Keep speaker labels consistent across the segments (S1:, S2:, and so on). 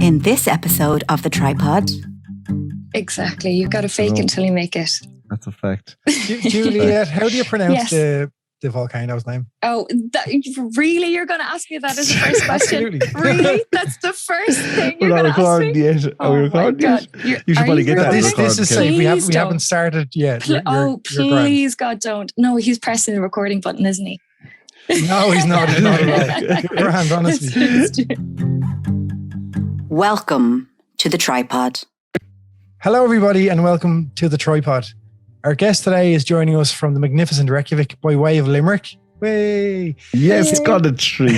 S1: In this episode of The Tripod.
S2: Exactly. You've got to fake until you make it.
S3: That's a fact.
S4: Juliette, how do you pronounce the volcano's name?
S2: Oh, really? You're going to ask me that as the first question? Really? That's the first thing you're going to ask me?
S3: Yet.
S2: Oh,
S3: we're recording yet? You should probably get that.
S4: This is safe. We haven't started yet.
S2: Please, God, don't. No, he's pressing the recording button, isn't he?
S4: No, he's not. He's not at all. Grand, honestly.
S1: Welcome to The Tripod.
S4: Hello, everybody, and welcome to The Tripod. Our guest today is joining us from the magnificent Reykjavik by way of Limerick. Way.
S3: Yes, it's got a tree.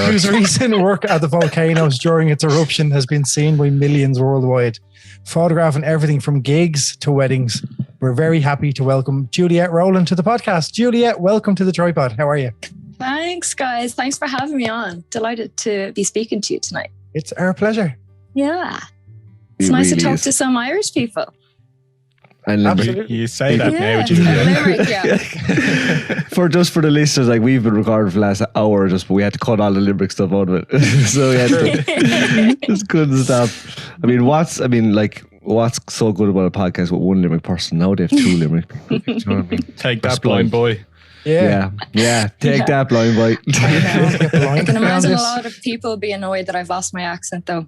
S4: Whose recent work at the volcanoes during its eruption has been seen by millions worldwide, photographing everything from gigs to weddings. We're very happy to welcome Juliette Rowland to the podcast. Juliette, welcome to The Tripod. How are you?
S2: Thanks, guys. Thanks for having me on. Delighted to be speaking to you tonight.
S4: It's our pleasure.
S2: Yeah. It's nice to talk to some Irish people.
S3: And
S4: Absolutely.
S5: You say that now,
S2: Limerick, yeah.
S3: for the listeners, like we've been recording for the last hour, but we had to cut all the Limerick stuff out of it. So we had to just couldn't stop. What's so good about a podcast with one Limerick person? Now they have two Limerick people. Do you know what I mean?
S5: Take that, blind boy.
S4: Yeah.
S3: Take that, blind boy.
S2: I can imagine a lot of people be annoyed that I've lost my accent, though.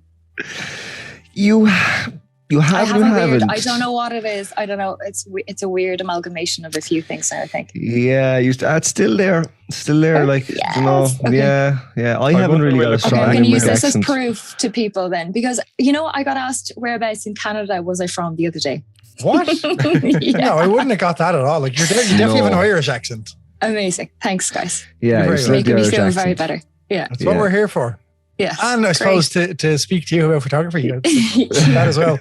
S3: You haven't.
S2: I don't know what it is. I don't know. It's a weird amalgamation of a few things now, I think.
S3: Yeah, it's still there. Like,
S2: yes.
S3: you know.
S2: Okay.
S3: Yeah. I haven't really got a strong
S2: I'm going to use this
S3: accent.
S2: as proof to people then, because I got asked whereabouts in Canada was I from the other day.
S4: What?
S2: Yeah.
S4: No, I wouldn't have got that at all. Like you definitely have an Irish accent.
S2: Amazing. Thanks, guys.
S3: Yeah,
S4: you're
S2: making me feel
S3: accent.
S2: very better. Yeah.
S4: That's what we're here for.
S2: Yes.
S4: And I suppose to speak to you about photography. That as well.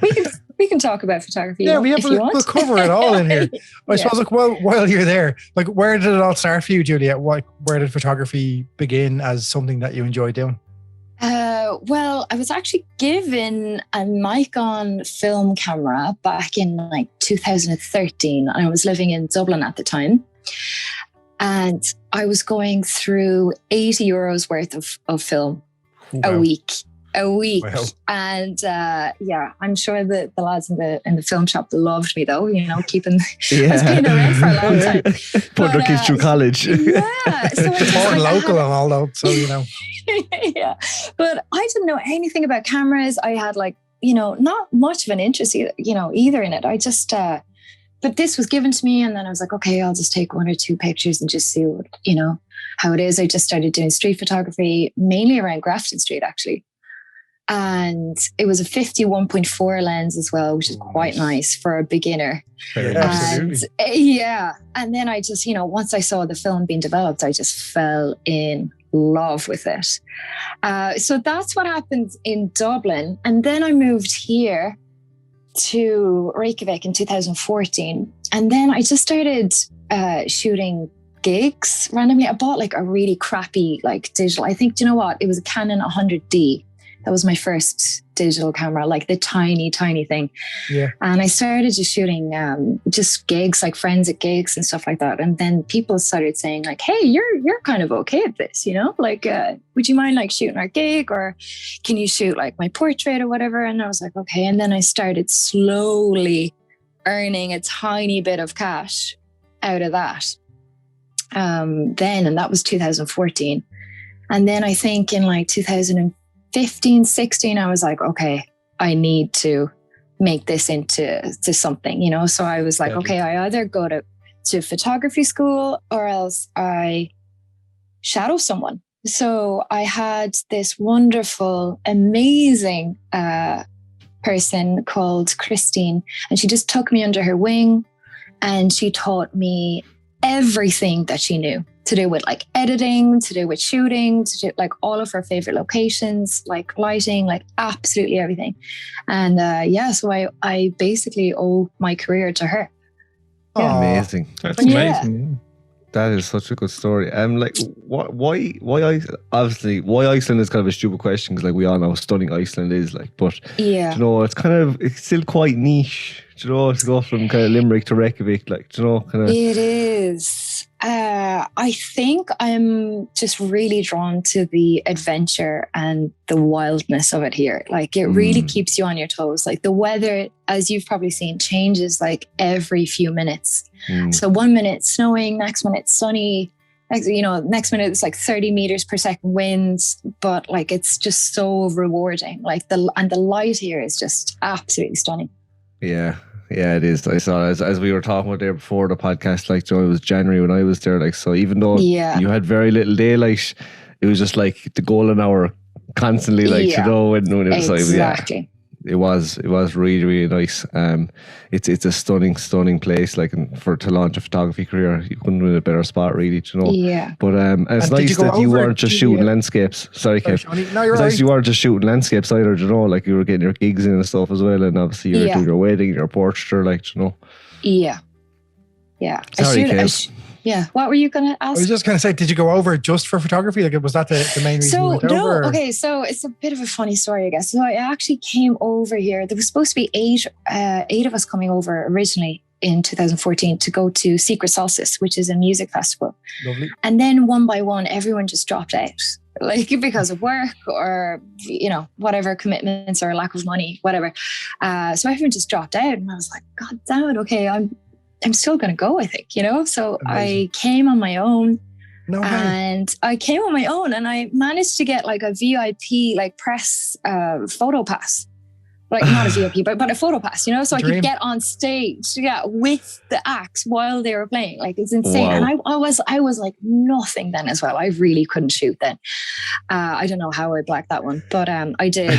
S2: We can talk about photography.
S4: Yeah, we'll cover it all in here. I suppose, while you're there, like, where did it all start for you, Juliette? Where did photography begin as something that you enjoy doing?
S2: Well, I was actually given a Nikon film camera back in 2013, and I was living in Dublin at the time. And I was going through €80 worth of film a week. Wow. And I'm sure the lads in the film shop loved me, though, keeping I was paying around for a long time.
S3: Put their kids through college.
S2: Yeah. So
S4: it's local and all that, so
S2: yeah. But I didn't know anything about cameras. I had not much of an interest either in it. I just but this was given to me, and then I was like, okay, I'll just take one or two pictures and just see what, how it is. I just started doing street photography, mainly around Grafton Street, actually. And it was a 51.4 lens as well, which is quite nice for a beginner.
S4: Absolutely.
S2: And then I just, once I saw the film being developed, I just fell in love with it. So that's what happened in Dublin. And then I moved here to Reykjavik in 2014. And then I just started shooting gigs randomly. I bought a really crappy digital. I think, do you know what? It was a Canon 100D. That was my first digital camera, the tiny, tiny thing.
S4: Yeah. And
S2: I started just shooting just gigs, friends at gigs and stuff like that. And then people started saying hey, you're kind of okay at this, would you mind shooting our gig, or can you shoot my portrait or whatever? And I was like, okay. And then I started slowly earning a tiny bit of cash out of that. And that was 2014. And then I think in 2015, 16, I was like, okay, I need to make this into something, So I was like, okay, I either go to photography school or else I shadow someone. So I had this wonderful, amazing person called Christine, and she just took me under her wing, and she taught me everything that she knew to do with editing, to do with shooting, to do all of her favorite locations, lighting, absolutely everything. And so I basically owe my career to her.
S3: Yeah. Amazing.
S5: That's amazing.
S3: That is such a good story. Why Iceland is kind of a stupid question, because we all know how stunning Iceland is, but it's still quite niche, to go from kind of Limerick to Reykjavik,
S2: It is. I think I'm just really drawn to the adventure and the wildness of it here. Like it really keeps you on your toes. Like the weather, as you've probably seen, changes like every few minutes. So 1 minute snowing, next minute sunny, next minute it's like 30 meters per second winds. But like it's just so rewarding. Like the light here is just absolutely stunning.
S3: Yeah, it is. I saw as we were talking about there before the podcast, like, it was January when I was there, like, so even though you had very little daylight, it was just like the golden hour constantly, like, when it was
S2: exactly.
S3: It was really, really nice. It's a stunning place, like, to launch a photography career. You couldn't win a better spot, really,
S2: Yeah.
S3: But it's nice that you weren't just shooting landscapes. Sorry, Kev.
S4: No, you're
S3: it's
S4: right.
S3: nice you weren't just shooting landscapes either, like you were getting your gigs in and stuff as well, and obviously you were doing your wedding, your portraiture, like,
S2: Yeah.
S3: Sorry, Kev.
S2: Yeah. What were you going to
S4: I
S2: ask?
S4: was just going to say, did you go over just for photography? Like, was that the main reason you went over?
S2: Okay, so it's a bit of a funny story, I guess. So I actually came over here. There was supposed to be eight of us coming over originally in 2014 to go to Secret Solstice, which is a music festival.
S4: Lovely.
S2: And then one by one, everyone just dropped out, like because of work or, whatever commitments or lack of money, whatever. So everyone just dropped out, and I was like, God damn it, okay, I'm still going to go, I think, So
S4: Amazing.
S2: I came on my own.
S4: No way.
S2: And I came on my own, and I managed to get like a VIP, like press photo pass. Like not a VIP, but a photo pass, so I could get on stage, with the acts while they were playing. Like it's insane.
S3: Wow.
S2: And I was like nothing then as well. I really couldn't shoot then. I don't know how I blacked that one, but I did.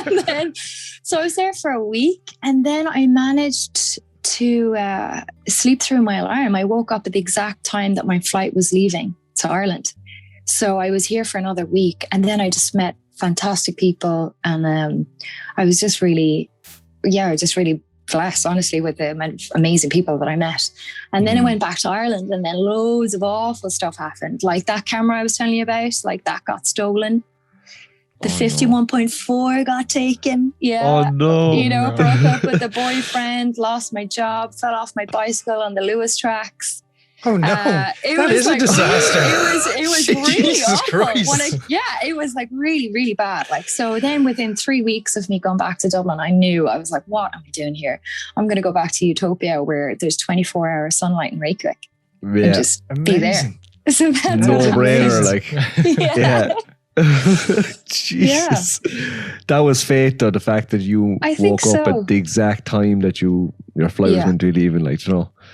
S2: And then, so I was there for a week, and then I managed to sleep through my alarm. I woke up at the exact time that my flight was leaving to Ireland. So I was here for another week, and then I just met fantastic people, and I was just really blessed, honestly, with the amazing people that I met. And then I went back to Ireland, and then loads of awful stuff happened. Like that camera I was telling you about, like that got stolen. The 51.4 got taken. Yeah.
S3: Oh no.
S2: Broke up with the boyfriend, lost my job, fell off my bicycle on the Lewis tracks.
S4: Oh no. That is a disaster.
S2: It was really
S4: Jesus
S2: awful.
S4: Christ.
S2: It was like really, really bad. Like, so then within 3 weeks of me going back to Dublin, I was like, what am I doing here? I'm going to go back to Utopia where there's 24-hour sunlight in Reykjavik and just be there. So that's
S3: no
S2: what
S3: brainer, like,
S2: yeah.
S3: Jesus. That was fate, though, the fact that you woke up at the exact time that your flight was meant to be leaving, like,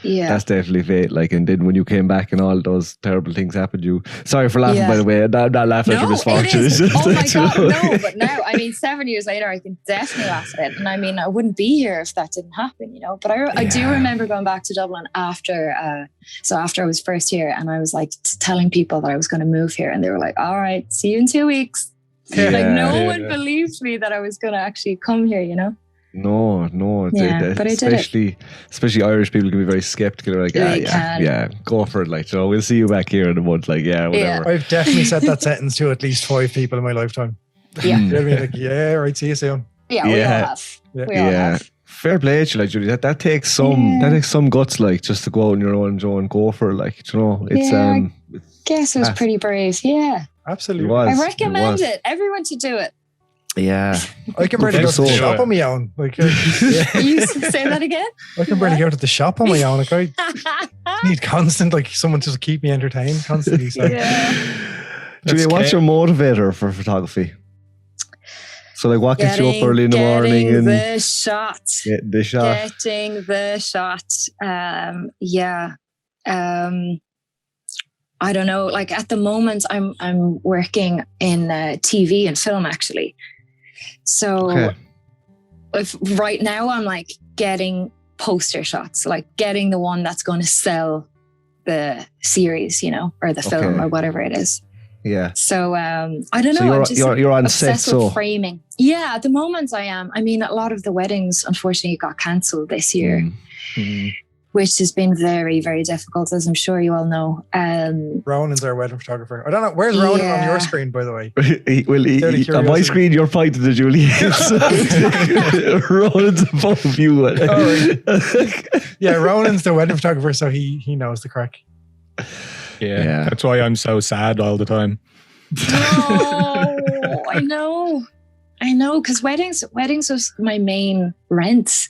S3: that's definitely fate. Like, and then when you came back and all those terrible things happened, sorry for laughing, by the way. I'm not laughing at your misfortune.
S2: It is. Oh my God, no. But now, 7 years later, I can definitely laugh at it. And I wouldn't be here if that didn't happen, But I do remember going back to Dublin after I was first here, and I was like telling people that I was going to move here, and they were like, all right, see you in 2 weeks. No one believed me that I was going to actually come here,
S3: No,
S2: but I did it.
S3: Especially Irish people can be very skeptical. They're like, go for it. Like, we'll see you back here in a month. Like, whatever.
S2: Yeah.
S4: I've definitely said that sentence to at least 5 people in my lifetime.
S2: Yeah.
S4: Like, right, see you soon.
S2: Yeah, we all have. We all have.
S3: Fair play to you, like, Julie. That takes some guts, like, just to go out on your own and go for it. Like, it's
S2: I guess it was pretty brave. Yeah.
S4: Absolutely.
S2: I recommend it. Everyone should do it.
S3: Yeah.
S4: I can barely go to the shop on my own. Like,
S2: You say that again?
S4: I can barely go to the shop on my own. Like, I need constant, like, someone to keep me entertained constantly. So.
S3: Julia, what's your motivator for photography? So, like, what gets you up early in the morning?
S2: Getting the shot.
S3: Getting the shot.
S2: Getting the shot. I don't know. Like, at the moment, I'm working in TV and film, actually. So if right now I'm like getting poster shots, like getting the one that's going to sell the series, or the film or whatever it is.
S3: Yeah.
S2: So I don't know.
S3: You're on set,
S2: with framing. Yeah, at the moment I am. I mean, a lot of the weddings unfortunately got cancelled this year, which has been very, very difficult, as I'm sure you all know.
S4: Ronan's our wedding photographer. I don't know. Where's Ronan on your screen, by the way?
S3: On my screen, you're pointing to Juliette. Ronan's above you.
S4: Yeah, Ronan's the wedding photographer, so he knows the crack.
S5: Yeah, that's why I'm so sad all the time.
S2: Oh, I know, because weddings was my main rent,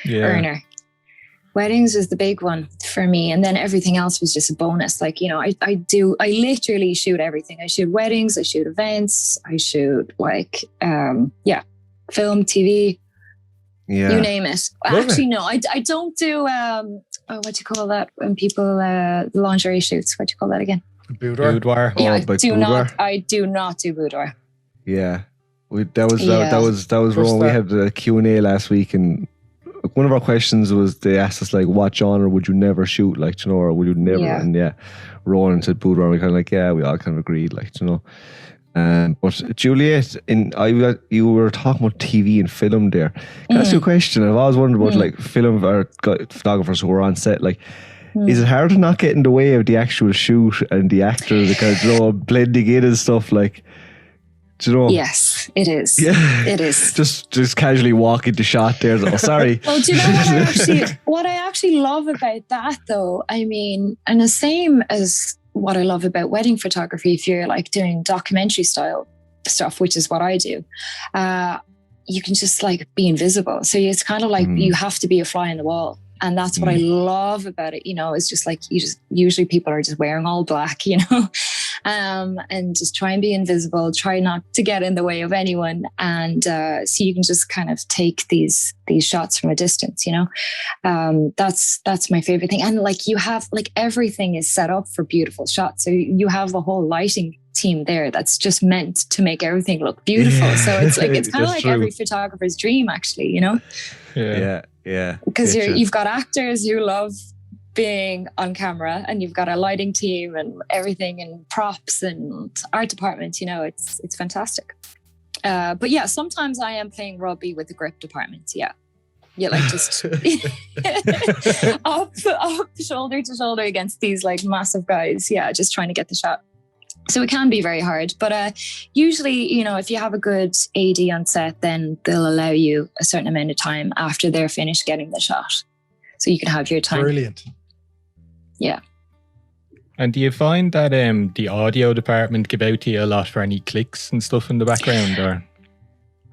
S2: earner. Weddings is the big one for me, and then everything else was just a bonus. Like, I literally shoot everything. I shoot weddings, I shoot events, I shoot film, TV, you name it.
S3: Lovely.
S2: Actually, no, I don't do what do you call that when people lingerie shoots? What do you call that again?
S5: Boudoir.
S2: Yeah,
S3: boudoir.
S2: I do not do boudoir.
S3: Yeah, that was wrong. We had a Q&A last week, and one of our questions was, they asked us, like, what genre would you never shoot, like, or would you never?
S2: Yeah.
S3: And Rowan said boudoir. We kind of we all kind of agreed, like, but Juliette, you were talking about TV and film there. Can I ask you a question? I've always wondered about like film or photographers who are on set, like, is it hard to not get in the way of the actual shoot and the actors, because blending in and stuff, like, do you know?
S2: Yes, it is.
S3: Yeah.
S2: It is.
S3: just casually walk into shot there. Oh, sorry.
S2: Well, do you know what I actually love about that, though? I mean, and the same as what I love about wedding photography, if you're like doing documentary style stuff, which is what I do, you can just like be invisible. So it's kind of like you have to be a fly in the wall. And that's what I love about it. It's just like, usually people are just wearing all black, and just try and be invisible, try not to get in the way of anyone. And so you can just kind of take these shots from a distance, that's my favorite thing. And like, you have like, everything is set up for beautiful shots. So you have a whole lighting team there that's just meant to make everything look beautiful. So it's like, it's kind of like every photographer's dream, actually,
S3: Yeah.
S2: Because you've got actors who love being on camera, and you've got a lighting team and everything, and props and art department. It's fantastic. But yeah, sometimes I am playing rugby with the grip department. Yeah, like just up shoulder to shoulder against these like massive guys. Yeah, just trying to get the shot. So it can be very hard, but usually, if you have a good AD on set, then they'll allow you a certain amount of time after they're finished getting the shot, so you can have your time.
S4: Brilliant.
S2: Yeah.
S5: And do you find that the audio department give out to you a lot for any clicks and stuff in the background, or?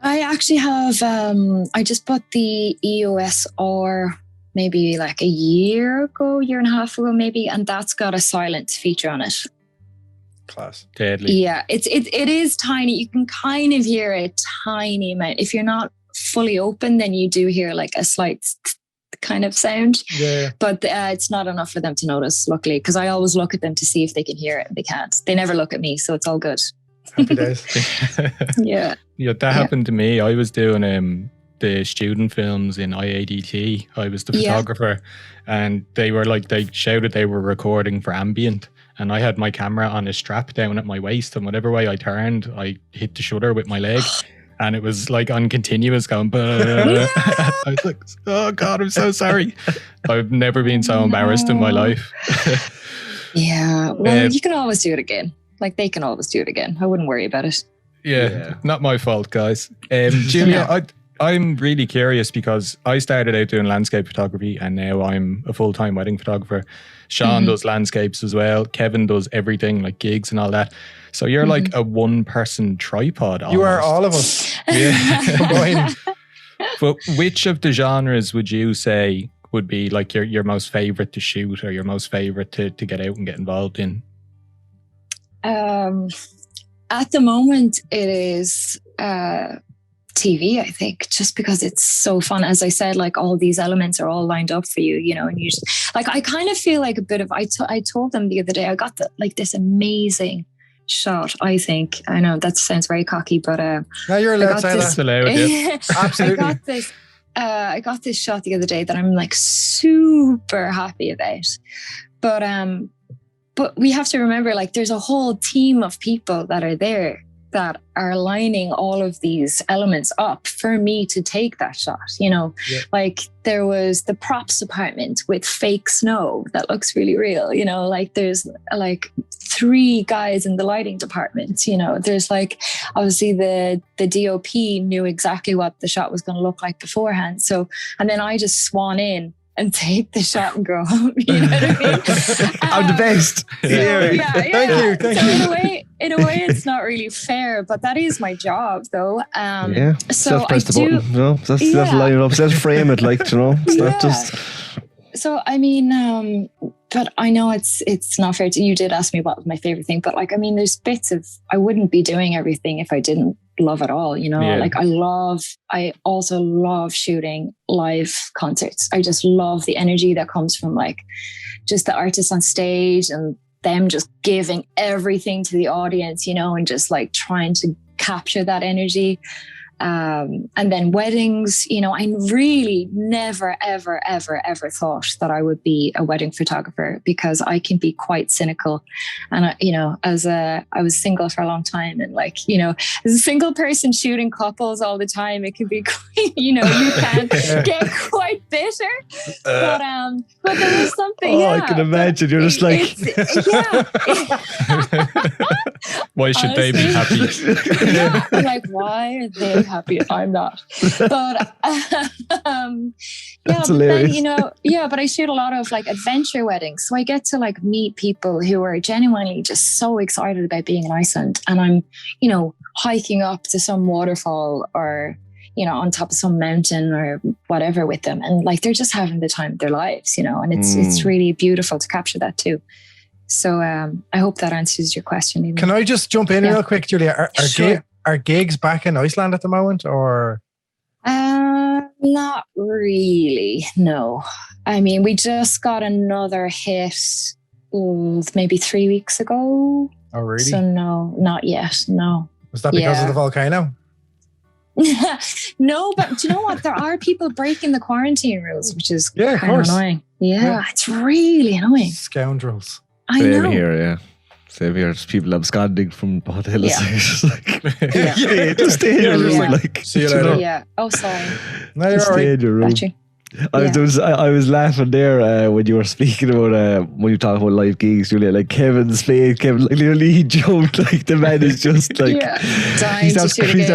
S2: I actually have. I just bought the EOS R maybe like a year and a half ago, maybe, and that's got a silent feature on it.
S4: Class.
S5: Deadly.
S2: Yeah, it is tiny. You can kind of hear a tiny amount. If you're not fully open, then you do hear like a slight kind of sound. Yeah. But it's not enough for them to notice, luckily, because I always look at them to see if they can hear it, and they can't. They never look at me, so it's all good.
S4: Happy days.
S2: Yeah.
S5: Yeah, that happened to me. I was doing the student films in IADT. I was the photographer, and they shouted they were recording for ambient. And I had my camera on a strap down at my waist, and whatever way I turned, I hit the shutter with my leg, and it was like on continuous going. I was like, "Oh God, I'm so sorry." I've never been so embarrassed in my life.
S2: Yeah, well, you can always do it again. Like, they can always do it again. I wouldn't worry about it.
S5: Yeah. Not my fault, guys. Julia, I'm really curious, because I started out doing landscape photography, and now I'm a full-time wedding photographer. Sean does landscapes as well. Kevin does everything, like gigs and all that. So you're like a one-person tripod almost.
S4: You are all of us.
S5: Yeah. But which of the genres would you say would be like your most favorite to shoot, or your most favorite to get out and get involved in?
S2: At the moment, it is TV, I think, just because it's so fun. As I said, like, all these elements are all lined up for you, and you just, like, I kind of feel like a bit of, I told them the other day, I got this amazing shot, I think. I know that sounds very cocky, but
S4: no, you're allowed to say that.
S5: Allowed, yeah.
S4: Absolutely.
S2: I got this shot the other day that I'm like super happy about, but we have to remember, like, there's a whole team of people that are there that are lining all of these elements up for me to take that shot, Like, there was the props department with fake snow that looks really real, like, there's like 3 guys in the lighting department, there's like, obviously the DOP knew exactly what the shot was going to look like beforehand. So, and then I just swan in and take the shot and go home. You know what I mean?
S3: I'm the best.
S2: Yeah.
S4: Thank you.
S2: In a way, it's not really fair, but that is my job, though. So
S3: press the button. You know, that's line it up. Let's frame it, like, you know. It's not just.
S2: So I mean, but I know it's not fair. You did ask me what was my favorite thing, but like, I mean, there's bits of I wouldn't be doing everything if I didn't love it all. You know, like I also love shooting live concerts. I just love the energy that comes from like just the artists on stage and them just giving everything to the audience, you know, and just like trying to capture that energy. And then weddings, you know, I really never, ever, ever, ever thought that I would be a wedding photographer because I can be quite cynical. And, you know, I was single for a long time and like, you know, as a single person shooting couples all the time, it can be, you know, you can get quite bitter. But there was something.
S3: I can imagine. You're just like,
S5: why should they be happy?
S2: I'm like, why are they happy? I'm not. But
S3: That's
S2: then,
S3: hilarious.
S2: you know, but I shoot a lot of like adventure weddings. So I get to like meet people who are genuinely just so excited about being in Iceland. And I'm, you know, hiking up to some waterfall or, you know, on top of some mountain or whatever with them. And like, they're just having the time of their lives, you know, and it's really beautiful to capture that too. So I hope that answers your question. Even.
S4: Can I just jump in real quick, Julia? Are gigs back in Iceland at the moment, or?
S2: Not really. No. I mean, we just got another hit maybe 3 weeks ago.
S4: Oh, really?
S2: So no, not yet. No.
S4: Was that because of the volcano?
S2: No, but do you know what? There are people breaking the quarantine rules, which is
S4: of
S2: kind of annoying. Yeah, it's really annoying.
S4: Scoundrels.
S2: I know.
S3: Same here. There's people absconding from hotels. Just stay in your room. Like,
S4: see you later.
S2: Yeah. Oh, sorry.
S4: No, you're
S3: just
S4: all
S3: stay
S4: right.
S3: in your room.
S2: Got you.
S3: I was laughing there when you were speaking about when you talk about live gigs, Julia. Like Kevin's face, Kevin, like literally he jumped. Like the man is just like
S2: dying to shoot a gig.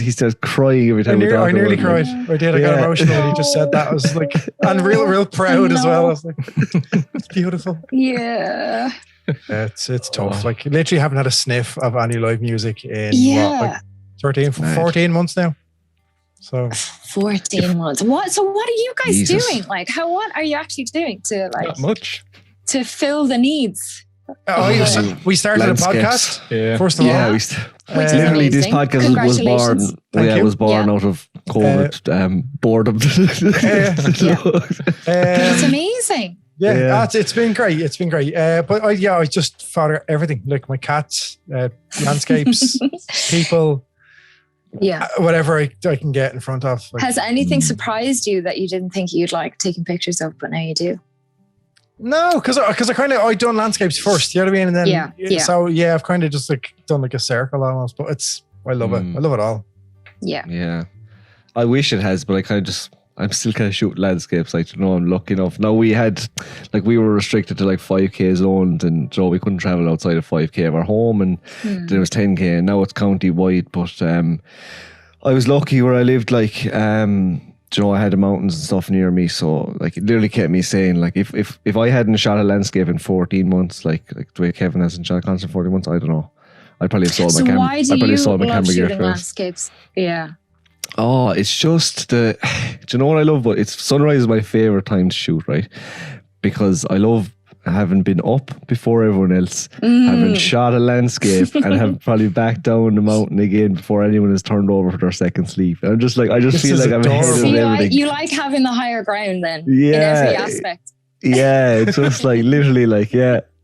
S3: He starts crying every time.
S4: I nearly cried. I did. I got emotional when he just said that. I was like, and real proud as well. I was like, it's beautiful.
S2: Yeah.
S4: It's tough. Like literally haven't had a sniff of any live music in 14 months now. So
S2: 14 months. What? So what are you guys
S3: Jesus.
S2: doing? Like, what are you actually doing to like
S5: Not much.
S2: to fill the needs?
S4: we started
S3: Landscapes.
S4: a podcast. First of all,
S2: Which is
S3: literally this
S2: amazing.
S3: podcast was born.
S2: Congratulations.
S3: Was born out of COVID boredom.
S2: It's amazing.
S4: It's been great. It's been great. But I just father everything, like my cats, landscapes, people.
S2: Yeah.
S4: Whatever I can get in front of. Like,
S2: has anything surprised you that you didn't think you'd like taking pictures of, but now you do?
S4: No, because I done landscapes first. You know what I mean? And then so I've kind of just like done like a circle almost. But I love it. I love it all.
S2: Yeah.
S3: Yeah. I wish it has, but I'm still kind of shooting landscapes. Like, you know, I'm lucky enough. Now we were restricted to like 5k zones, and we couldn't travel outside of 5k of our home, and there was 10k, and now it's county wide. But I was lucky where I lived. Like, I had the mountains and stuff near me, so like it literally kept me sane. Like if I hadn't shot a landscape in 14 months, like the way Kevin hasn't shot a concert in 14 months, I don't know. I'd probably have sold my camera.
S2: Why do you love shooting landscapes? Yeah.
S3: Oh, it's just do you know what I love? But it's sunrise is my favorite time to shoot, right? Because I love having been up before everyone else, having shot a landscape, and have probably back down the mountain again before anyone has turned over for their second sleep. And I'm just like, I just feel like I'm ahead of everything.
S2: You like having the higher ground then, in every aspect.
S3: Yeah, it's just like literally like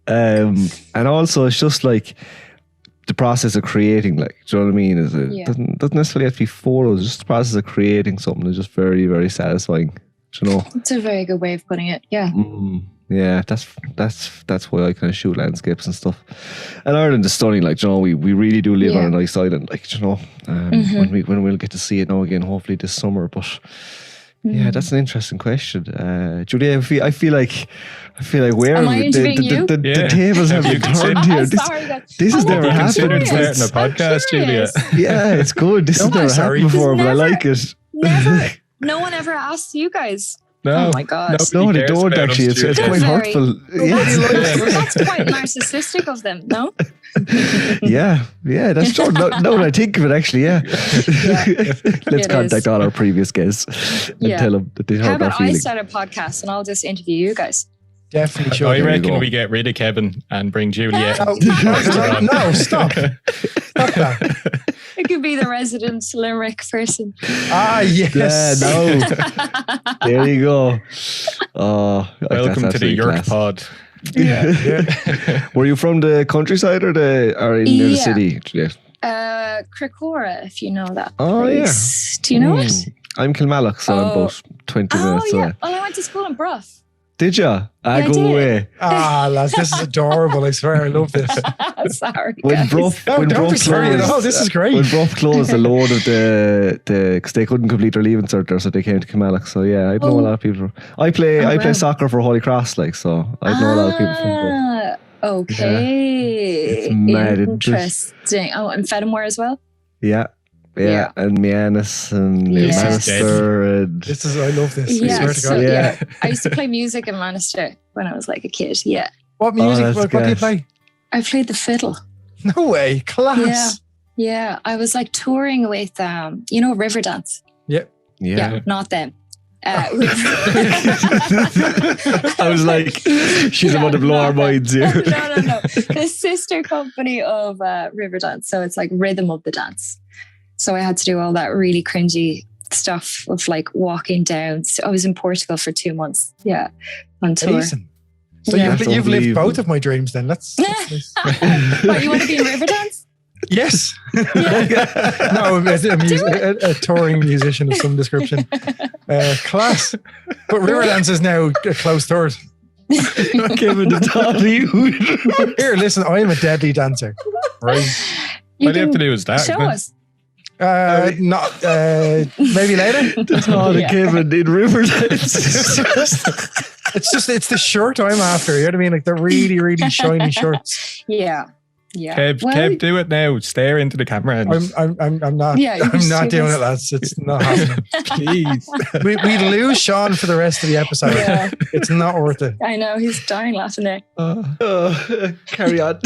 S3: and also it's just like the process of creating, like, do you know what I mean? Doesn't necessarily have to be photos. Just the process of creating something is just very, very satisfying. Do you know?
S2: It's a very good way of putting it. Yeah.
S3: Yeah, that's why I kind of shoot landscapes and stuff. And Ireland is stunning. Like, you know, we really do live on a nice island. Like, you know, when we'll get to see it now again, hopefully this summer. But yeah, that's an interesting question, Julia. I feel like where the tables have been turned here. This has never happened.
S5: Considered starting a podcast, Julia.
S3: Yeah, it's good. This has never happened before, but I like it.
S2: Never. No one ever asked you guys.
S5: No.
S2: Oh my God.
S3: No, they
S5: cares
S3: don't
S5: about
S3: actually.
S5: us,
S3: It's
S5: Julia.
S3: quite
S2: Very-
S3: hurtful.
S2: That's quite narcissistic of them, no?
S3: Yeah, that's true. No, that I think of it, actually, yeah. Let's
S2: It
S3: contact
S2: is.
S3: all our previous guests and
S2: Yeah.
S3: tell them that they
S2: How
S3: hurt our
S2: about I
S3: feelings.
S2: start a podcast and I'll just interview you guys?
S4: Definitely should.
S5: I
S3: There you
S5: reckon
S3: go.
S5: we get rid of Kevin and bring Juliette.
S4: No, no, stop. Stop that.
S2: It could be the resident Limerick person.
S4: Ah, yes.
S3: Yeah, no. There you go. Oh,
S5: Welcome to the York pod.
S4: Yeah.
S3: Were you from the countryside or in near the
S2: Yeah.
S3: city? Yeah.
S2: Cricora, if you know that
S3: Oh,
S2: place. Do you know it?
S3: I'm Kilmallock, so I'm
S2: Oh.
S3: about 20
S2: Oh,
S3: minutes
S2: yeah.
S3: away.
S2: Well, I went to school in Bruff.
S3: Did ya?
S2: I
S3: Go
S2: did.
S3: away.
S4: Ah, lads, this is adorable. I swear, I love this.
S2: Sorry,
S3: When
S2: guys.
S3: Bruff,
S4: No,
S3: when
S4: don't
S3: Bruff
S4: be sorry at
S3: closed,
S4: all. This is great.
S3: when Bruff closed, a load of because they couldn't complete their leaving cert there, so they came to Kilmallock. So yeah, I know a lot of people. I play
S2: wow.
S3: soccer for Holy Cross, so I know a lot of people from Bruff.
S2: Okay.
S3: It's mad, isn't it?
S2: Interesting. Oh, and Fedamore as well?
S3: Yeah,
S2: Yeah.
S3: and Mianis and
S2: Yeah.
S3: Manister and
S4: This is, I love this. I
S2: Yeah,
S4: swear to
S2: so,
S4: God.
S3: Yeah.
S2: I used to play music in Manchester when I was like a kid. Yeah.
S4: What music?
S3: that's
S4: What do you
S3: gas.
S4: play?
S2: I played the fiddle.
S4: No way. Class.
S2: Yeah. I was like touring with, Riverdance.
S4: Yeah.
S2: Yeah, not them.
S3: I was like, she's about to blow our minds here.
S2: No. The sister company of Riverdance. So it's like Rhythm of the Dance. So I had to do all that really cringy stuff of like walking down. So I was in Portugal for 2 months. Yeah. On tour.
S4: Decent. So
S2: Yeah.
S3: That's
S4: you've lived
S3: unbelievable.
S4: both of my dreams then. That's nice.
S2: What, you want to be in Riverdance?
S4: Yes. No, a touring musician of some description. Class. But Riverdance is now closed doors.
S3: Kevin, the thought of you.
S4: Here, listen, I am a deadly dancer. Right.
S5: All you have to do is that.
S2: Show
S5: isn't it?
S2: us.
S4: Maybe later.
S3: The thought of Kevin in Riverdance.
S4: It's the shirt I'm after. You know what I mean? Like the really, really shiny shirts.
S2: Yeah.
S5: Kev, do it now. Stare into the camera. And
S4: I'm not.
S2: Yeah, you
S4: I'm
S2: can
S4: not
S2: do
S4: doing
S2: this.
S4: it, lads. It's not happening.
S5: please.
S4: We lose Sean for the rest of the episode.
S2: Yeah.
S4: It's not worth it.
S2: I know, he's dying laughing there.
S3: Carry on.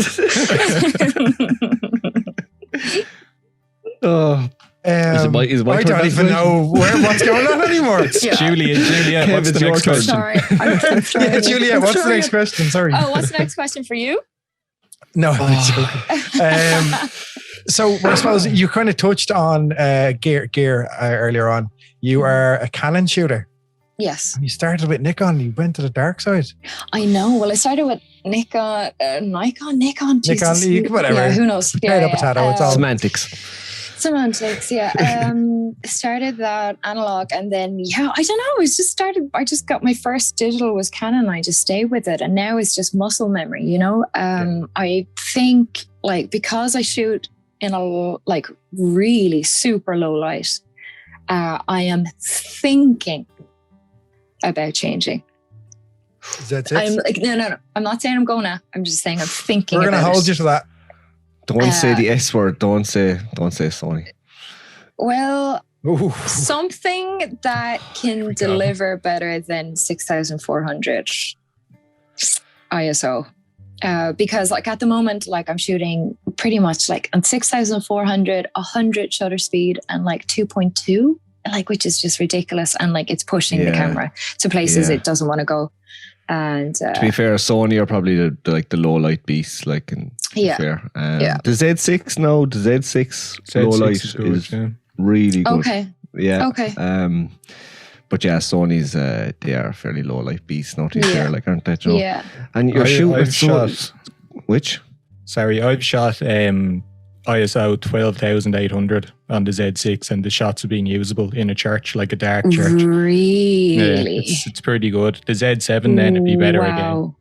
S3: Oh, is it my
S4: I
S3: turn
S4: don't
S3: to
S4: even
S3: ask
S4: know what's going on anymore.
S2: Yeah.
S5: Juliette, what's the
S3: Kev,
S5: next
S3: it's your turn.
S5: question?
S2: Sorry. I'm sorry.
S4: Yeah, Juliette, what's the
S2: Sorry.
S4: next question? Sorry.
S2: Oh, what's the next question for you?
S4: No, it's joking. So I suppose you kind of touched on gear earlier on. You are a Canon shooter.
S2: Yes,
S4: You started with Nikon. You went to the dark side.
S2: I know. Well, I started with Nikon. Jesus.
S4: whatever.
S2: Yeah, who knows?
S4: Potato, potato, it's all-
S3: semantics.
S2: Semantics, yeah. Started that analog, and then I don't know. It just started. I just got my first digital was Canon. I just stayed with it, and now it's just muscle memory. I think because I shoot in a really super low light, I am thinking about changing.
S4: That's it.
S2: I'm like, no. I'm not saying I'm going to. I'm just saying I'm thinking.
S4: We're going to
S2: about
S4: hold
S2: it.
S4: you to that.
S3: Don't say the S word. Don't say Sony.
S2: Well,
S4: Ooh.
S2: something that can deliver better than 6,400 ISO. Because at the moment, I'm shooting pretty much on 6,400, 100 shutter speed and 2.2, which is just ridiculous. And it's pushing the camera to places it doesn't want to go. And
S3: to be fair, Sony are probably the low light beast. Fair. The Z6 now, the Z6 low light
S5: is good,
S3: is really good.
S2: okay.
S3: Yeah.
S2: Okay.
S3: But yeah, Sony's they are a fairly low light beast. Not too fair, aren't they? Joe?
S2: Yeah.
S3: And you're shooting
S5: I've shot.
S3: Which?
S5: Sorry, I've shot ISO 12,800 on the Z6, and the shots have been usable in a church, like a dark church.
S2: Really?
S5: It's pretty good. The Z7 then it'd be better again.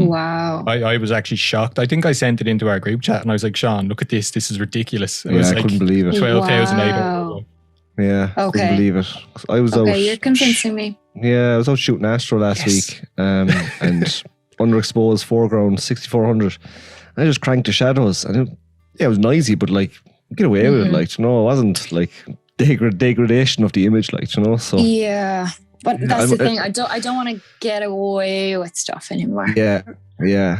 S2: Wow.
S5: I was actually shocked. I think I sent it into our group chat and I was like, Sean, look at this. This is ridiculous. It was
S3: I couldn't believe it.
S5: 12,800.
S2: Wow.
S3: Yeah,
S2: Okay.
S3: couldn't believe it. I was out.
S2: Okay, you're convincing me.
S3: Yeah, I was out shooting Astro last week, and underexposed foreground 6,400. I just cranked the shadows, and it was noisy, but get away with it, it wasn't degradation of the image, So
S2: Yeah. But that's the thing. I don't want to get away with stuff anymore.
S3: Yeah.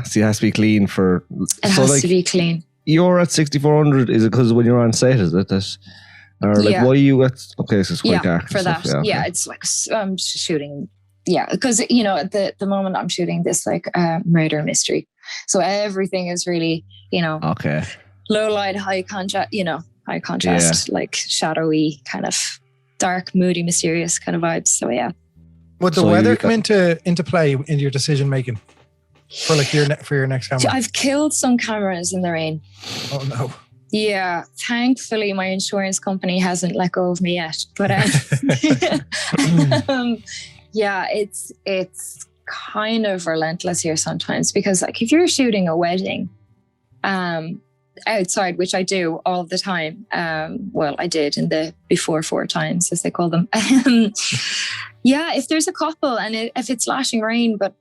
S3: So it has to be clean for.
S2: It has to be clean.
S3: You're at 6400. Is it because when you're on set? Is it that? Or like, why are you at? Okay, so it's quite dark
S2: for that.
S3: Stuff.
S2: Yeah, it's like I'm shooting. Yeah, because at the moment I'm shooting this like murder mystery, so everything is really
S3: okay,
S2: low light, high contrast, like shadowy, kind of dark, moody, mysterious kind of vibes. So yeah.
S4: Would the weather come into play in your decision making for like your next camera?
S2: I've killed some cameras in the rain.
S4: Oh no.
S2: Yeah, thankfully my insurance company hasn't let go of me yet. But yeah, it's kind of relentless here sometimes, because like if you're shooting a wedding outside, which I do all the time, well, I did in the before 4 times, as they call them. Yeah, if there's a couple and if it's lashing rain, but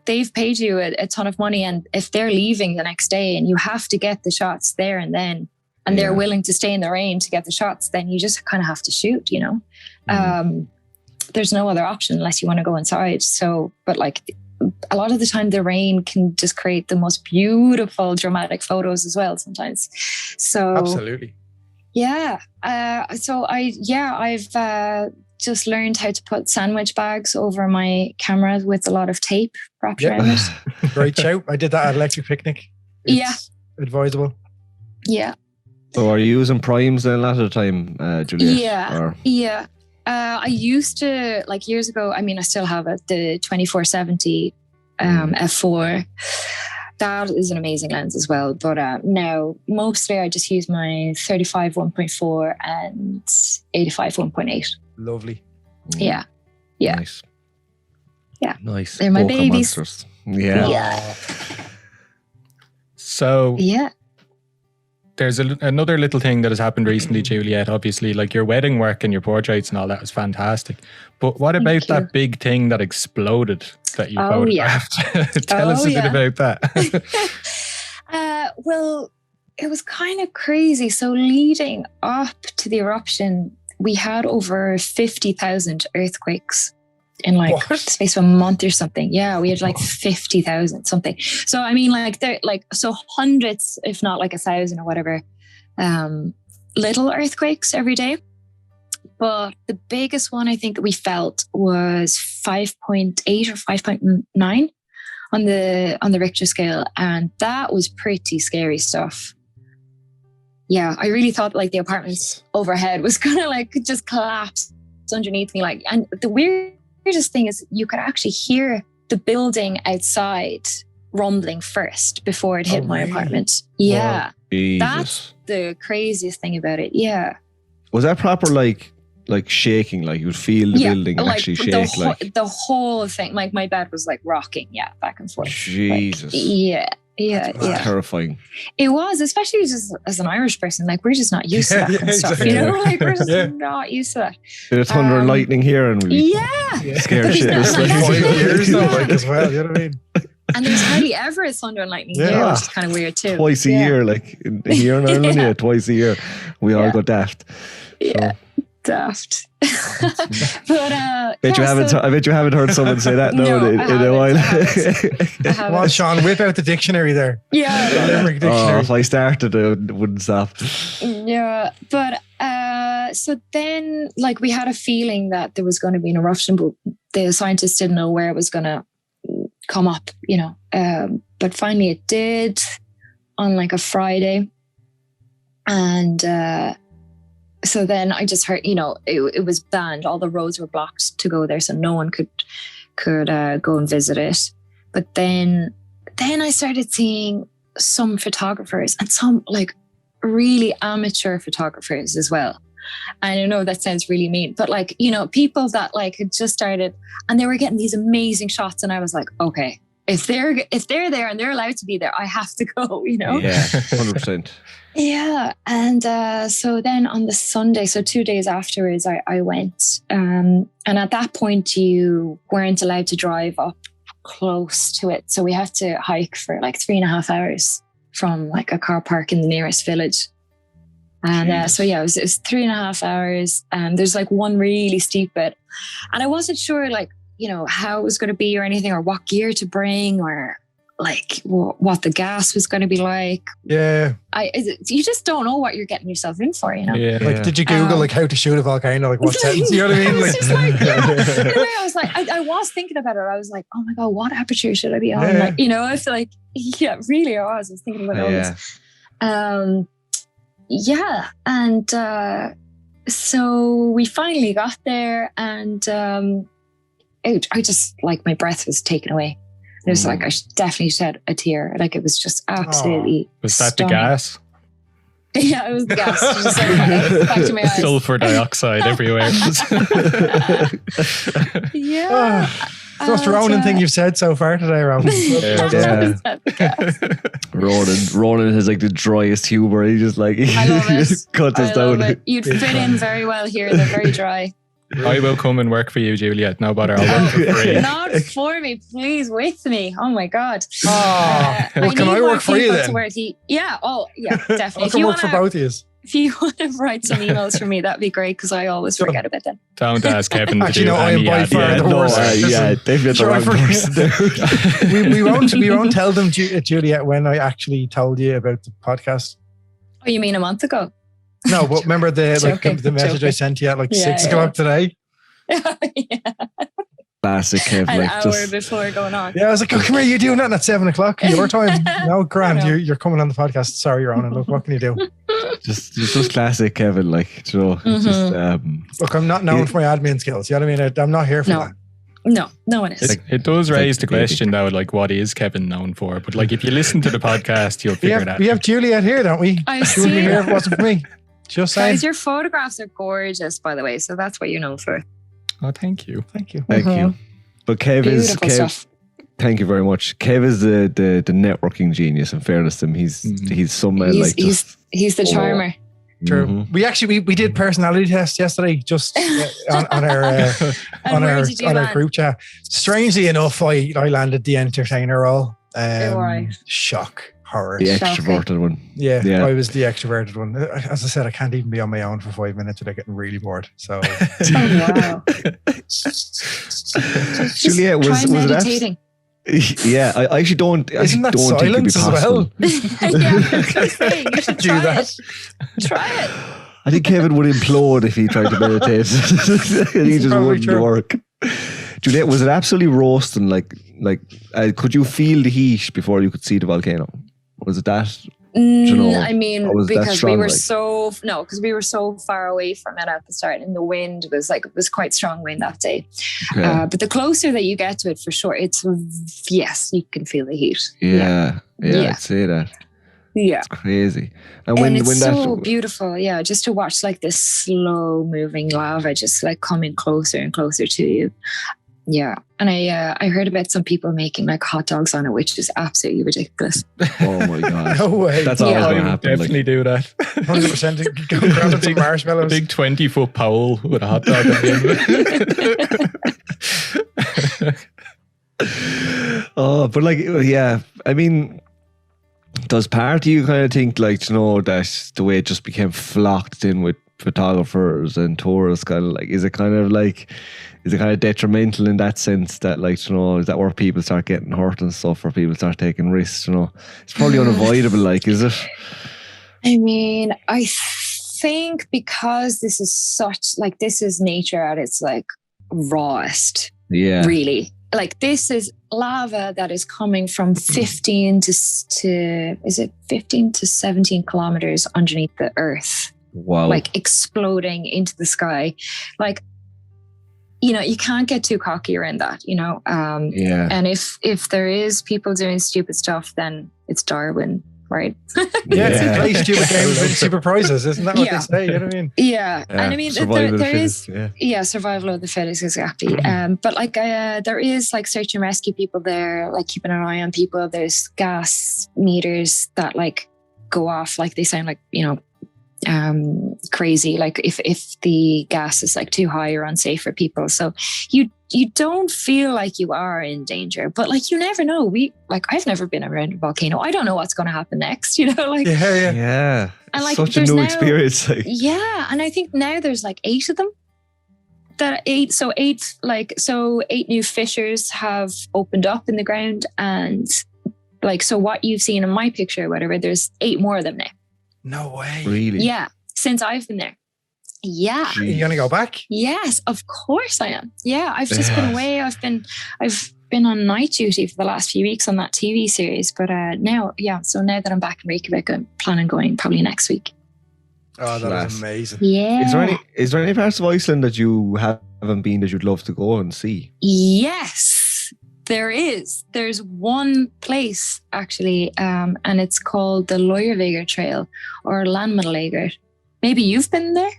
S2: they've paid you a ton of money, and if they're leaving the next day and you have to get the shots there and then, and they're willing to stay in the rain to get the shots, then you just kind of have to shoot, There's no other option unless you want to go inside. So, but like a lot of the time the rain can just create the most beautiful dramatic photos as well sometimes. So
S4: absolutely.
S2: Yeah. I've just learned how to put sandwich bags over my camera with a lot of tape wrapped around it.
S4: Great shout. I did that at Electric Picnic. It's advisable.
S2: Yeah.
S3: So are you using primes then a lot of the time, Juliette?
S2: Yeah. I used to, like years ago, I mean, I still have it, the 2470 f4. That is an amazing lens as well. But now, mostly I just use my 35 1.4 and 85 1.8.
S4: Lovely.
S2: Yeah.
S3: Nice.
S2: Yeah.
S3: Nice.
S2: They're my babies.
S3: Monsters. Yeah.
S5: So
S2: yeah.
S5: There's another little thing that has happened recently, Juliette. Obviously, like your wedding work and your portraits and all that was fantastic. But what about that big thing that exploded that you photographed? Yeah. Tell us a bit about that.
S2: Well, it was kind of crazy. So leading up to the eruption, we had over 50,000 earthquakes in like the space of a month or something. Yeah, we had like 50,000 something. So I mean, like they're like hundreds, if not like 1,000 or whatever, little earthquakes every day. But the biggest one I think that we felt was 5.8 or 5.9 on the Richter scale, and that was pretty scary stuff. Yeah, I really thought like the apartments overhead was gonna like just collapse underneath me. Like, and the weirdest thing is you could actually hear the building outside rumbling first before it hit my apartment. Yeah, that's the craziest thing about it. Yeah.
S3: Was that proper like shaking? Like you would feel the building actually shake?
S2: The whole thing. Like my bed was like rocking, back and forth.
S3: Jesus.
S2: Like, yeah.
S3: Terrifying.
S2: It was, especially just as an Irish person. Like we're just not used to that kind of stuff,
S4: exactly.
S2: Like we're just not used to that.
S3: Bit of thunder and lightning here, and we scare shit.
S4: There's like 5 years though, like as well. You know what I mean?
S2: And there's hardly ever a thunder and lightning here, which is kind of weird too.
S3: Twice a year, like here in Ireland, twice a year, we all go daft.
S2: Yeah. Daft. But
S3: I bet you haven't heard someone say that in a while.
S2: I haven't.
S4: Well, Sean, whip out the dictionary there.
S2: Yeah.
S4: The Limerick dictionary.
S3: If I started, it wouldn't stop.
S2: Yeah, but so then, like, we had a feeling that there was going to be an eruption, but the scientists didn't know where it was going to come up, but finally it did on like a Friday, and so then I just heard, it was banned. All the roads were blocked to go there, so no one could go and visit it. But then I started seeing some photographers and some like really amateur photographers as well. And I know that sounds really mean, but like, people that like had just started and they were getting these amazing shots, and I was like, okay, if they're there and they're allowed to be there, I have to go,
S3: Yeah, 100%.
S2: Yeah. And so then on the Sunday, so 2 days afterwards, I went. And at that point, you weren't allowed to drive up close to it. So we had to hike for like 3.5 hours from like a car park in the nearest village. And so yeah, it was 3.5 hours. And there's like one really steep bit, and I wasn't sure like, you know, how it was going to be or anything, or what gear to bring, or like what the gas was going to be like.
S4: Yeah.
S2: You just don't know what you're getting yourself in for, you know?
S5: Yeah.
S4: Like, did you Google like how to shoot a volcano? Like what settings? You know what I mean?
S2: It's just like, yeah. Anyway, I was like, I was thinking about it. I was like, oh my God, what aperture should I be on?
S4: Yeah.
S2: Like, you know, I feel like, yeah, really I was thinking about all this. Yeah. And so we finally got there, and I just like, my breath was taken away. It was like, I definitely shed a tear. Like, it was just absolutely
S5: Was that
S2: stunning.
S5: the gas?
S2: Yeah, it was the gas. Just like, back to my eyes.
S5: Sulfur dioxide everywhere.
S2: Yeah.
S4: It's the most Ronan thing you've said so far today, Ronan.
S3: Ronan has like the driest humor. He just like
S2: I love it.
S3: cut us
S2: I
S3: down.
S2: love it. You'd fit in very well here. They're very dry.
S5: I will come and work for you, Juliette. No bother. I'll work for free.
S2: Not for me, please, with me. Oh my God.
S4: Well, can I work for you then?
S2: Yeah. Oh, yeah, definitely.
S4: I can work for both of you.
S2: If you want to write some emails for me, that'd be great, because I always forget about them.
S5: Don't ask Kevin to
S4: Actually,
S5: do
S4: no, I am
S5: any
S4: by
S5: ad,
S4: far
S5: yeah.
S4: the worst.
S3: David, the wrong person.
S4: we won't tell them, Juliette, when I actually told you about the podcast.
S2: Oh, you mean a month ago?
S4: No, but remember the message
S2: Joking.
S4: I sent you at like 6
S2: Yeah.
S4: o'clock today?
S2: Yeah.
S3: Classic Kev.
S2: An
S3: Like,
S2: hour before going on.
S4: Yeah, I was like, oh, come here, you doing that at 7 o'clock your time? No, grand,
S2: I know.
S4: you're coming on the podcast. Sorry, Ronan. Look, what can you do?
S3: just classic Kevin. Like, you know, just
S4: Look, I'm not known for my admin skills. You know what I mean? I'm not here for that.
S2: No one is.
S5: It does raise the question though, like, what is Kevin known for? But like, if you listen to the podcast, you'll figure it out.
S4: We have Juliette here, don't we? She wouldn't be here if it wasn't for me. Just saying.
S2: Guys, your photographs are gorgeous, by the way. So that's what you're known for.
S5: Oh, thank you.
S4: Thank you.
S3: Thank you. But Kev is
S2: Beautiful stuff.
S3: Thank you very much. Kev is the networking genius. In fairness to him, he's someone like
S2: he's the charmer.
S4: True.
S3: Mm-hmm.
S4: We did personality tests yesterday, just on our group chat. Strangely enough, I landed the entertainer role. Shock. Horror.
S3: The extroverted one.
S4: Yeah, I was the extroverted one. As I said, I can't even be on my own for 5 minutes without getting really bored. So,
S2: wow.
S3: Juliette, was
S2: meditating.
S3: Yeah, I actually don't.
S4: Isn't that
S3: don't
S4: silence
S3: think
S4: as well?
S2: Yeah, you should
S4: do
S2: try
S4: that.
S2: it. Try it.
S3: I think Kevin would implode if he tried to meditate. He just wouldn't work. Juliette, was it absolutely roasting? Could you feel the heat before you could see the volcano? Was it that?
S2: I mean, because we were
S3: strong,
S2: because we were so far away from it at the start, and the wind was it was quite strong wind that day.
S3: Okay.
S2: But the closer that you get to it, for sure, you can feel the heat.
S3: Yeah. I'd say that.
S2: Yeah,
S3: it's crazy. And
S2: it's so beautiful. Yeah, just to watch like this slow moving lava just like coming closer and closer to you. Yeah, and I heard about some people making like hot dogs on it, which is absolutely ridiculous.
S3: Oh my god!
S4: No way.
S3: That's always going to
S5: I would
S3: happen.
S5: definitely do that.
S4: 100%. Go grab some marshmallows.
S5: Big 20-foot pole with a hot dog at the end of it.
S3: Oh, but I mean, does part of you kind of think that the way it just became flocked in with photographers and tourists, is it kind of detrimental in that sense that is that where people start getting hurt and stuff, or people start taking risks? It's probably unavoidable. Is it?
S2: I mean, I think because this is this is nature at its rawest.
S3: Yeah.
S2: Really. This is lava that is coming from 15 to 17 kilometers underneath the earth.
S3: Wow.
S2: Exploding into the sky. You can't get too cocky around that, Yeah. And if there is people doing stupid stuff, then it's Darwin, right?
S4: Yeah. Play stupid games with stupid prizes. Isn't that what they say? You know what I mean?
S2: Yeah. And I mean, there is survival of the fittest, exactly. But there is search and rescue people there, keeping an eye on people. There's gas meters that go off, they sound crazy, if the gas is too high or unsafe for people. So you don't feel like you are in danger, but you never know. I've never been around a volcano. I don't know what's going to happen next.
S3: Yeah.
S2: And like,
S3: such a
S2: there's
S3: new
S2: now,
S3: experience. Like,
S2: yeah, and I think now there's like 8 of them. Eight new fissures have opened up in the ground, and like, so what you've seen in my picture or whatever, there's 8 more of them now.
S4: No way.
S3: really?
S2: Yeah, since I've been there. Yeah.
S4: Are you gonna go back?
S2: Yes, of course I am. Yeah, I've just been away. I've been on night duty for the last few weeks on that TV series, but now that I'm back in Reykjavik, I'm planning on going probably next week.
S4: Oh, that
S3: Class.
S4: is amazing.
S2: Yeah.
S3: Is there any parts of Iceland that you haven't been that you'd love to go and see?
S2: Yes, there is. There's one place actually, and it's called the Reykjavik Trail or Landmannalaugar. Maybe you've been there?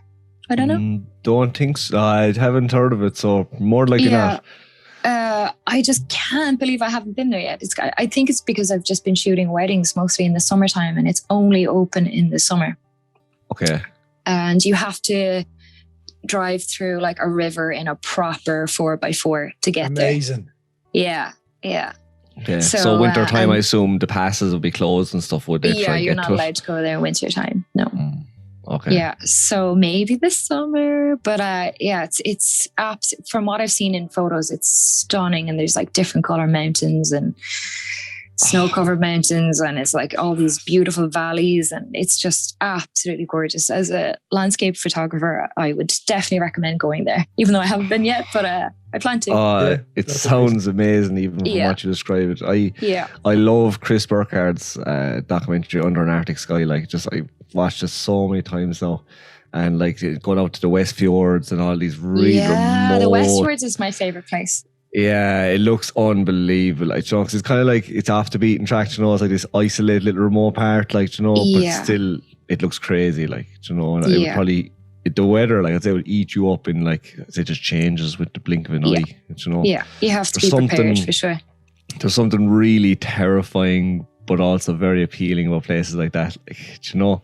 S2: I don't know.
S3: Don't think so. I haven't heard of it, so more likely not.
S2: I just can't believe I haven't been there yet. I think it's because I've just been shooting weddings mostly in the summertime, and it's only open in the summer.
S3: Okay.
S2: And you have to drive through like a river in a proper 4x4 to get
S4: Amazing.
S2: there. Yeah.
S3: Okay.
S2: So,
S3: So winter time, I assume the passes will be closed and stuff. Would they?
S2: Yeah, you're not allowed to go there winter time. No.
S3: Okay.
S2: Yeah, so maybe this summer, but it's from what I've seen in photos, it's stunning, and there's like different color mountains and snow-covered mountains, and it's like all these beautiful valleys, and it's just absolutely gorgeous. As a landscape photographer, I would definitely recommend going there, even though I haven't been yet, but I plan to.
S3: It sounds amazing, even from what you describe it. I love Chris Burkhart's documentary Under an Arctic Sky. Like, just I watched it so many times now, and like going out to the West Fjords and all these really remote.
S2: The West Fjords is my favorite place.
S3: Yeah, it looks unbelievable. Like, you know, 'cause it's kind of like it's off the beaten track. You know, it's like this isolated little remote part. Like, you know, but still, it looks crazy. Like, you know, and it would probably. The weather, like I'd say, would eat you up in like it just changes with the blink of an eye. You know,
S2: you have to be prepared for sure.
S3: There's something really terrifying, but also very appealing about places like that. Like, you know,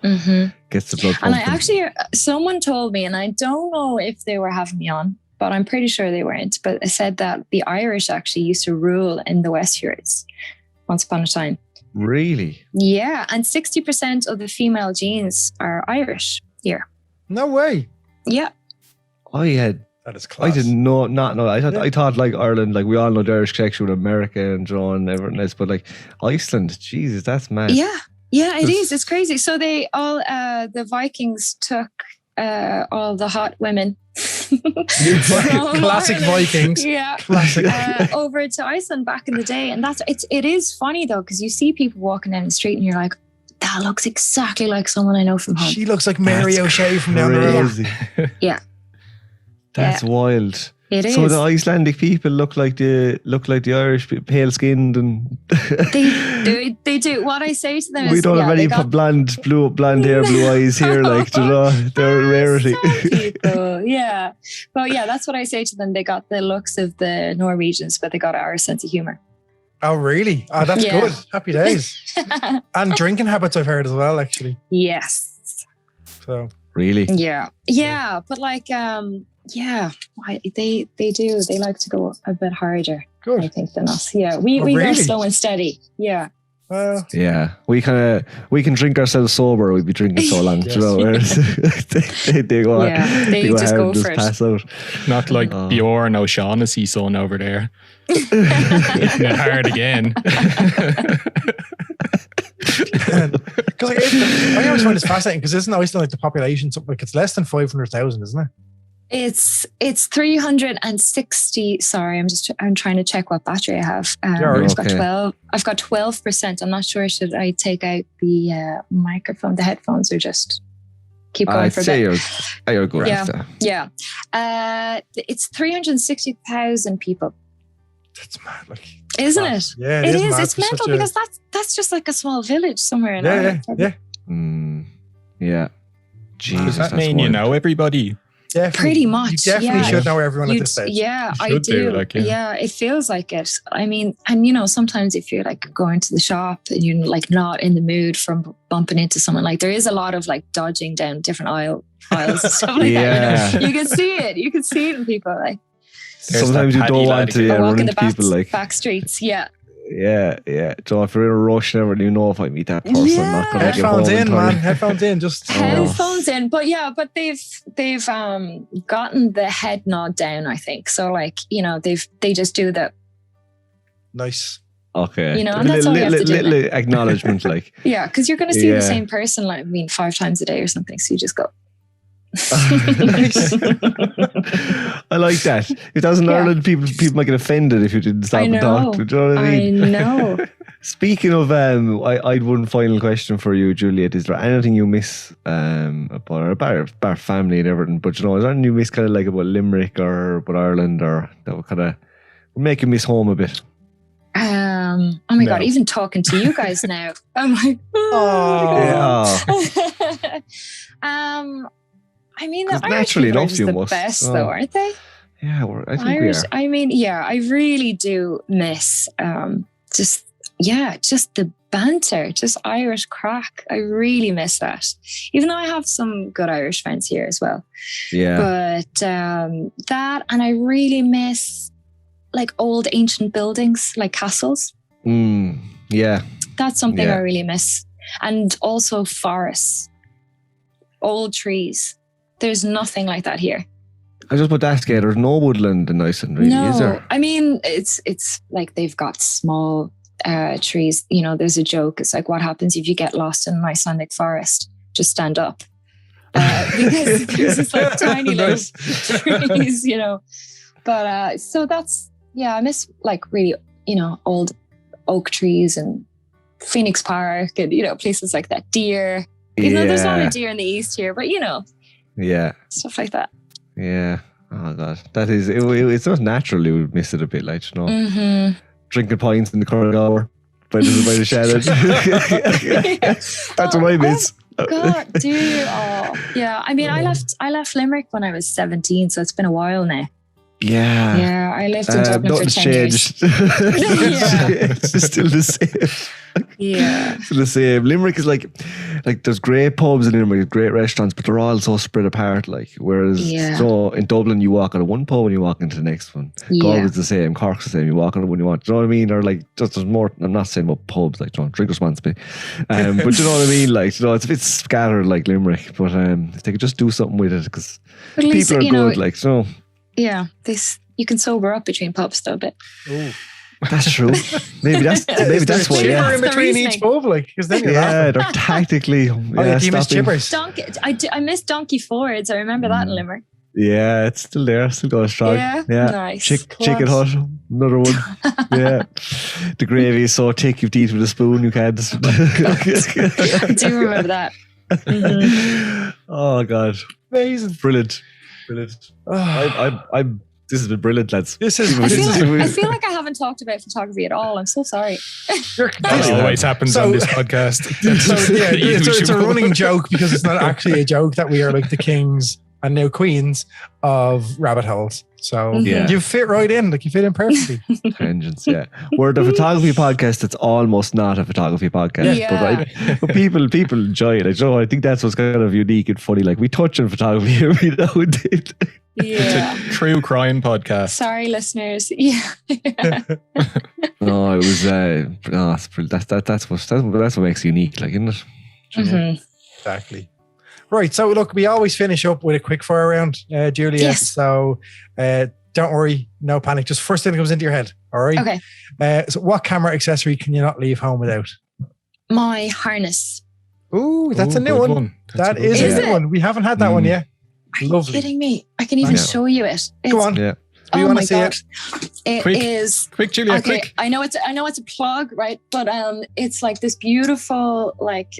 S3: gets the blood pumping.
S2: And someone told me, and I don't know if they were having me on, but I'm pretty sure they weren't. But it said that the Irish actually used to rule in the West Fjords once upon a time.
S3: Really?
S2: Yeah, and 60% of the female genes are Irish here.
S4: No way.
S2: Yeah.
S4: That is class.
S3: I did not know. I thought like Ireland, like we all know the Irish connection with America and John and everything else, but like Iceland, Jesus, that's mad.
S2: Yeah, it is. It's crazy. So they all the Vikings took all the hot women.
S4: Classic Vikings.
S2: Yeah.
S4: Classic.
S2: Over to Iceland back in the day, and it is funny though, because you see people walking down the street and you're like, that looks exactly like someone I know from home.
S4: She looks like Mary O'Shea from down the road.
S2: Yeah.
S3: That's wild.
S2: It is.
S3: So the Icelandic people look like the Irish, pale skinned, and
S2: they do. What I say to them is,
S3: we don't have any blonde hair, blue eyes here. Like, you know, they're a rarity.
S2: People, yeah. Well, yeah, that's what I say to them. They got the looks of the Norwegians, but they got our sense of humor.
S4: Oh, really? Oh, that's good. Happy days. And drinking habits, I've heard as well, actually.
S2: Yes.
S4: So
S3: really?
S2: Yeah. But like, they do. They like to go a bit harder, I think, than us. Yeah, we go slow and steady. Yeah.
S3: Yeah, we can drink ourselves sober. We'd be drinking so long, you know. Whereas they go,
S2: they
S3: go
S2: just
S3: hard
S2: go
S3: and just
S2: for it.
S3: pass out.
S5: Not like Bjorn O'Shaughnessy's son over there. Hitting it hard again.
S4: Because I always find this fascinating, because isn't Iceland like the population something like it's less than 500,000, isn't it?
S2: It's 360. Sorry, I'm trying to check what battery I have.
S3: I've
S2: got 12%. I'm not sure. Should I take out the microphone, the headphones, or just keep going for a bit?
S3: You're good.
S2: Yeah. It's 360,000 people.
S4: That's mad, like,
S2: isn't it?
S4: Yeah,
S2: it is. It's mental, because that's just like a small village somewhere in Ireland.
S3: Yeah. Jesus,
S5: does that mean you know everybody?
S4: Definitely.
S2: Pretty much.
S4: You definitely should know everyone at this stage.
S2: Yeah, I do. It feels like it. I mean, and you know, sometimes if you're like going to the shop and you're like not in the mood from bumping into someone, like there is a lot of like dodging down different aisles and stuff like that. You know? You can see it. You can see it in people. Like
S3: sometimes you don't want to run into people like
S2: back streets. Yeah.
S3: Yeah. So if you're in a rush and everything, you know, if I meet that person, I'm not going to get home
S4: Headphones in,
S3: time.
S4: man. Headphones in. Just
S2: Headphones in, but they've gotten the head nod down, I think. So like, you know, they just do that.
S4: nice.
S3: Okay.
S2: You know, and that's all you have to do,
S3: Little acknowledgement, like.
S2: Yeah, because you're going to see
S3: Yeah.
S2: the same person, like, I mean, 5 times a day or something. So you just go.
S3: Nice. I like that. If that was in
S2: Yeah.
S3: Ireland, people might get offended if you didn't stop
S2: I
S3: and talk.
S2: know.
S3: Do you know what I mean?
S2: I know.
S3: Speaking of, I'd one final question for you, Juliette. Is there anything you miss about family and everything? But you know, is there anything you miss kind of like about Limerick or about Ireland, or that would kind of make you miss home a bit?
S2: Oh my God, even talking to you guys now. I'm like, I mean, the
S3: 'Cause
S2: Irish
S3: naturally
S2: people are
S3: enough
S2: just
S3: you
S2: the
S3: must.
S2: best,
S3: Oh.
S2: though, aren't they?
S3: Yeah, I think
S2: Irish.
S3: we are.
S2: I mean, yeah, I really do miss just the banter, just Irish crack. I really miss that. Even though I have some good Irish friends here as well.
S3: Yeah.
S2: But that, and I really miss like old ancient buildings, like castles.
S3: Yeah.
S2: That's something
S3: Yeah.
S2: I really miss. And also forests, old trees. There's nothing like that here.
S3: I just put that together. There's no woodland in Iceland, really, is there?
S2: I mean, it's like they've got small trees. You know, there's a joke. It's like, what happens if you get lost in an Icelandic forest? Just stand up. Because there's this like tiny little trees, you know. But so that's, yeah, I miss like really, you know, old oak trees and Phoenix Park and, you know, places like that. Deer. Even though there's not a deer in the east here, but, you know.
S3: Yeah.
S2: Stuff like that.
S3: Yeah. Oh, God. That is, it's not natural. You would miss it a bit, like, you know.
S2: Mm-hmm.
S3: Drinking pints in the corridor by the shadows. That's what I miss.
S2: God, do you? Oh, yeah. I mean, I left Limerick when I was 17, so it's been a while now.
S3: Yeah.
S2: Yeah, I lived in Dublin for
S3: nothing's
S2: 10 years.
S3: changed. It's still the same.
S2: Yeah.
S3: Still the same. Limerick is like there's great pubs in Limerick, great restaurants, but they're all so spread apart. Like, whereas so in Dublin, you walk out of one pub and you walk into the next one. Galway's the same, Cork's the same. You walk out of when you want. Do you know what I mean? Or like, just there's more. I'm not saying about pubs, like, you know, drink responsibly. But you know what I mean? Like, you know, it's a bit scattered like Limerick, but if they could just do something with it, because people are good. Like, so.
S2: Yeah, you can sober up between pubs though a bit.
S4: Ooh.
S3: That's true. Maybe that's why.
S4: Yeah, in between each pub, like, because then you're
S3: they're tactically.
S4: do you miss chippers?
S2: I miss Donkey Fords. I remember that in Limerick.
S3: Yeah, it's still there, still going strong.
S2: Yeah, nice.
S3: Chicken hut, another one. Yeah, the gravy is so thick you've to eat with a spoon. You can't.
S2: I do remember that. Mm-hmm.
S3: Oh God,
S4: Amazing,
S3: brilliant. This has been brilliant, lads.
S2: I feel like I haven't talked about photography at all. I'm so sorry.
S5: That always happens on this podcast.
S4: It's a running joke because it's not actually a joke that we are like the kings and now queens of rabbit holes. So you fit right in, like you fit in perfectly.
S3: Tangents, yeah. We're the photography podcast. It's almost not a photography podcast, but people enjoy it. I think that's what's kind of unique and funny. Like, we touch on photography every now and then.
S2: Yeah,
S5: it's a true crime podcast.
S2: Sorry, listeners. Yeah.
S3: No, it was. That's what makes it unique, like, isn't it?
S2: Mm-hmm.
S4: Exactly. Right. So look, we always finish up with a quick fire round, Juliette.
S2: Yes.
S4: So don't worry, no panic. Just first thing that comes into your head. All right.
S2: Okay.
S4: So what camera accessory can you not leave home without?
S2: My harness.
S4: Ooh, that's a new one. That is a new one. We haven't had that one yet.
S2: Are you kidding me? I can even show you it.
S4: Go on. Yeah. We want to see it.
S2: It is
S5: quick, Julia.
S2: Okay,
S5: quick.
S2: I know it's a plug, right? But it's like this beautiful like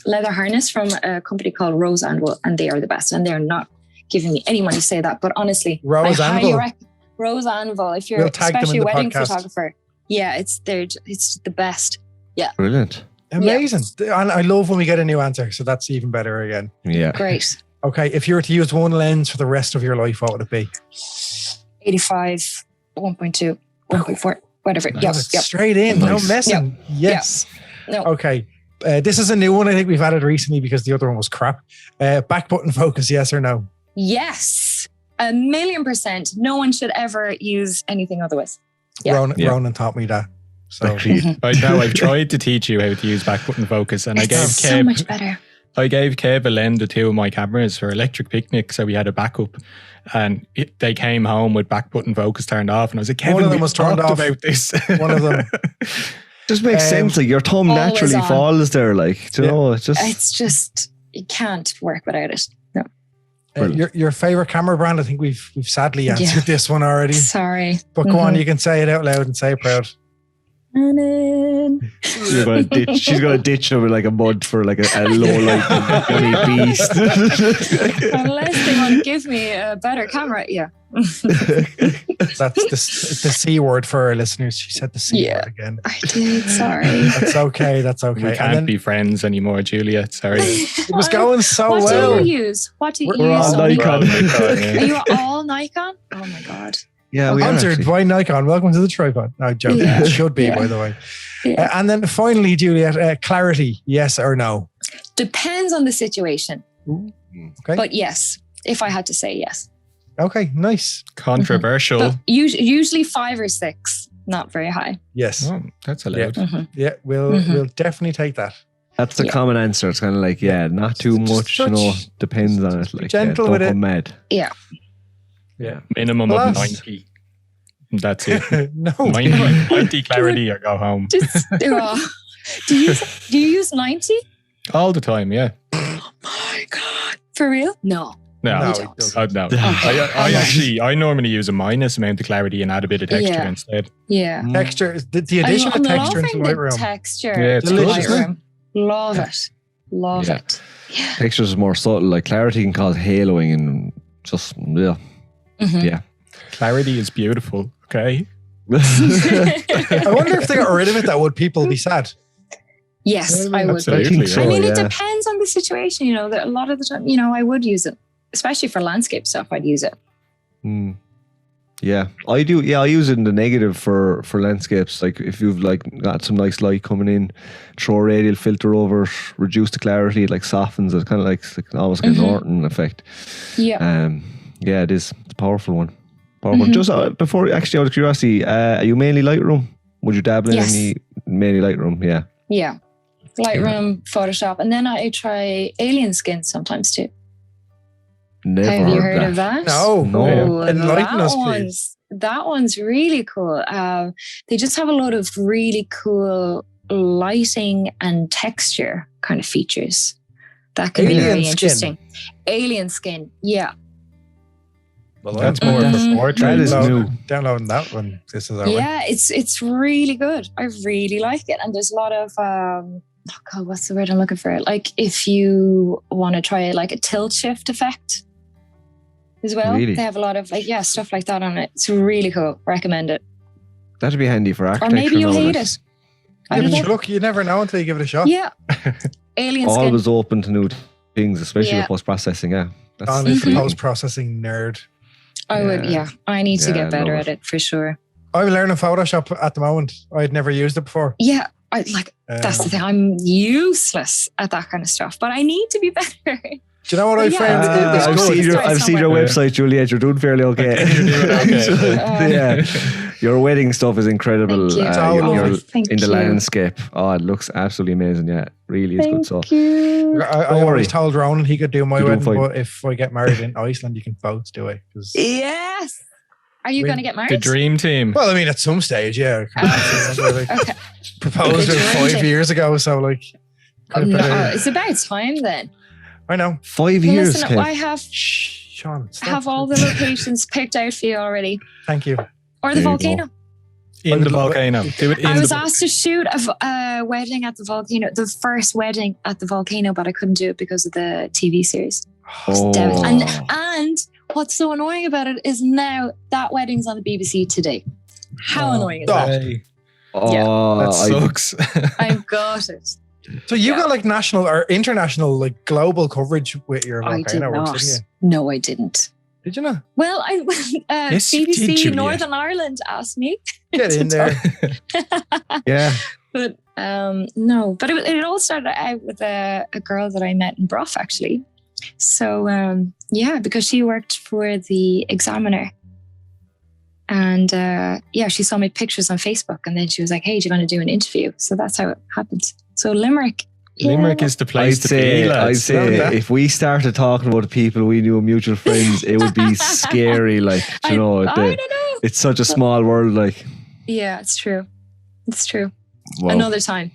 S2: leather harness from a company called Rose Anvil, and they are the best. And they're not giving me any money to say that, but honestly,
S4: Rose Anvil.
S2: Rose Anvil. If you're especially a wedding photographer, it's the best. Yeah.
S3: Brilliant.
S4: Amazing. Yeah. And I love when we get a new answer, so that's even better again.
S3: Yeah.
S2: Great.
S4: Okay, if you were to use one lens for the rest of your life, what would it be?
S2: 85, 1.2, 1.4, whatever. Yep.
S4: Straight in, nice. No messing. Yep. Yes. Yep. No. Okay. This is a new one I think we've added recently because the other one was crap. Back button focus, yes or no?
S2: Yes. 1,000,000%. No one should ever use anything otherwise. Yeah.
S4: Ronan taught me that. So
S5: I know I've tried to teach you how to use back button focus, and I gave
S2: It's so
S5: Kev
S2: much better.
S5: I gave Kev a lend of 2 of my cameras for electric picnic, so we had a backup. And they came home with back button focus turned off, and I was like, Kevin,
S4: One of them
S5: we
S4: was turned
S5: talked
S4: off.
S5: about this.
S4: one of them.
S3: Just makes sense. Like your thumb
S2: Always
S3: naturally
S2: on.
S3: falls there. Like, do you know, it's
S2: Just you can't work without it. No.
S4: Your favorite camera brand? I think we've sadly answered this one already.
S2: Sorry.
S4: But go on, you can say it out loud and say it proud.
S3: She's gonna ditch him with like a mud for like a low light gummy beast.
S2: Unless they want to give me a better camera, yeah.
S4: That's the C word for our listeners. She said the C word again.
S2: I did, sorry.
S4: That's okay. That's okay.
S5: We can't be friends anymore, Juliette. Sorry.
S4: It was going so
S2: what
S4: well.
S2: do you use? What do you
S3: We're
S2: use?
S3: all Nikon.
S2: Are you all Nikon? Oh my God.
S3: Yeah, we are
S4: Answered
S3: actually.
S4: by Nikon. Welcome to the tripod. No, joking.
S2: Yeah.
S4: It should be,
S2: Yeah.
S4: by the way.
S2: Yeah.
S4: And then finally, Juliette, clarity, yes or no?
S2: Depends on the situation.
S4: Okay.
S2: But yes, if I had to say yes.
S4: Okay, nice.
S5: Controversial.
S2: But usually 5 or 6, not very high.
S4: Yes.
S5: Oh, that's allowed.
S4: Yeah, we'll definitely take that.
S3: That's the common answer. It's kind of like, not too much,
S4: Such-
S3: you know, depends on it. Like,
S4: gentle
S3: don't
S4: with
S3: go
S4: it.
S3: mad.
S2: Yeah.
S4: Yeah.
S5: Minimum
S4: Plus-
S5: of 90. That's it.
S4: No.
S5: 90 clarity or go home.
S2: Just, do you use 90?
S5: All the time, yeah.
S2: My God. For real? No.
S5: No,
S4: No,
S2: you
S4: it
S2: don't.
S4: doesn't.
S5: no.
S2: Okay.
S5: I normally use a minus amount of clarity and add a bit of texture
S2: Yeah.
S5: instead.
S2: Yeah.
S4: Texture, the addition of
S2: I'm
S4: texture into
S2: loving the
S4: Lightroom.
S2: texture.
S5: Yeah, it's
S2: to
S4: good,
S2: Lightroom.
S4: isn't
S2: Love it. Love
S3: Yeah.
S2: it. Yeah.
S3: Textures is more subtle. Like clarity can cause haloing and just,
S2: Mhm.
S3: yeah.
S5: Clarity is beautiful, okay?
S4: I wonder if they got rid of it, would people be sad?
S2: Yes, I would.
S5: Absolutely.
S3: I think so.
S2: I mean, it
S3: yeah.
S2: depends on the situation, you know, that a lot of the time, you know, I would use it, especially for landscape stuff. I'd use it.
S3: Mm. Yeah, I do. Yeah, I use it in the negative for landscapes. Like if you've like got some nice light coming in, throw a radial filter over it, reduce the clarity, it like softens it, kind of like almost like a Norton effect.
S2: Yeah.
S3: Yeah, it is. It's a powerful one. Powerful. Just before, actually, out of curiosity, are you mainly Lightroom? Would you dabble in
S2: Yes.
S3: any mainly Lightroom? Yeah.
S2: Yeah. Lightroom, Photoshop. And then I try Alien Skin sometimes too.
S3: Never
S2: Have you heard of that?
S4: No.
S3: No.
S2: Oh,
S4: Enlighten us, please.
S2: that one's really cool. They just have a lot of really cool lighting and texture kind of features that can be
S4: Alien
S2: very
S4: Skin.
S2: interesting. Alien Skin, yeah.
S4: Well,
S5: That's more of a
S2: Mhm.
S5: portrait.
S3: That is new.
S4: Downloading that one. This is our way.
S2: Yeah, it's really good. I really like it. And there's a lot of what's the word I'm looking for? Like if you want to try like a tilt shift effect as well.
S3: Really?
S2: They have a lot of stuff like that on it. It's really cool. Recommend it.
S3: That'd be handy for
S2: Or
S3: architecture.
S2: maybe you'll
S3: and all
S2: hate
S3: that.
S2: it. I
S4: Yeah,
S2: don't
S4: but
S2: know.
S4: look, you never know until you give it a shot.
S2: Yeah. Alien Skin.
S3: Always open to new things, especially
S2: Yeah.
S3: with post processing. Yeah, that's
S4: Honest
S2: Mhm.
S4: post-processing nerd.
S2: I would,
S3: Yeah.
S2: I need to
S3: Yeah,
S2: get better
S3: love
S2: at it for sure.
S4: I'm learning Photoshop at the moment. I'd never used it before.
S2: Yeah. That's the thing. I'm useless at that kind of stuff, but I need to be better.
S4: Do you know what I
S2: Yeah,
S4: found?
S2: it's
S3: I've
S2: good.
S3: seen your,
S2: Start
S3: I've seen your
S5: somewhere.
S3: website, Juliette. You're doing fairly okay.
S5: Okay, you're doing okay.
S3: Yeah, your wedding stuff is incredible.
S2: Thank you.
S3: You're
S2: Thank
S3: in the
S2: you.
S3: landscape. Oh, it looks absolutely amazing. Yeah, really is good stuff.
S2: you.
S4: I
S3: Don't worry.
S4: always told Ronan he could do my
S3: You're doing
S4: wedding,
S3: fine.
S4: but if I get married in Iceland, you can both do it. 'Cause-
S2: Yes. Are you
S4: We-
S2: going to get married?
S5: The dream team.
S4: well, I mean, at some stage, yeah.
S2: Okay.
S4: Proposed
S2: The
S4: it
S2: dream
S4: 5
S2: team.
S4: years ago, so like,
S2: Oh, no,
S4: better-
S2: it's about time then.
S4: I know.
S3: 5
S2: Well,
S3: years,
S2: listen,
S3: Kev.
S2: I have
S4: Sean, stop.
S2: have all the locations picked out for you already.
S4: Thank you.
S2: Or
S3: There
S2: the
S3: you go.
S2: volcano.
S5: In the volcano. Do it in
S2: I was
S5: the
S2: asked to shoot a wedding at the volcano, the first wedding at the volcano, but I couldn't do it because of the TV series.
S3: Oh.
S2: And what's so annoying about it is now that wedding's on the BBC today. How
S4: Oh.
S2: annoying is
S4: Stop.
S2: that?
S5: Hey,
S3: Oh,
S5: that
S3: I-
S5: sucks.
S2: I've got it.
S4: So you
S2: Yeah.
S4: got like national or international, like global coverage with your
S2: I did
S4: volcano
S2: not.
S4: works, didn't
S2: No, I didn't.
S4: you? Did you not?
S2: Well,
S5: Yes, you did,
S2: BBC
S5: Juliette.
S2: Northern Ireland asked me.
S4: Get
S2: to
S4: in there.
S3: yeah.
S2: But no, but it all started out with a girl that I met in Brough, actually. So yeah, because she worked for the Examiner. And she saw my pictures on Facebook, and then she was like, hey, do you want to do an interview? So that's how it happened. So Limerick.
S5: Limerick is the place to be, lads.
S3: I'd say if we started talking about the people we knew, mutual friends, it would be scary. Like, I don't know. It's such a small world. Like,
S2: yeah, it's true. It's true.
S3: Wow.
S2: Another time.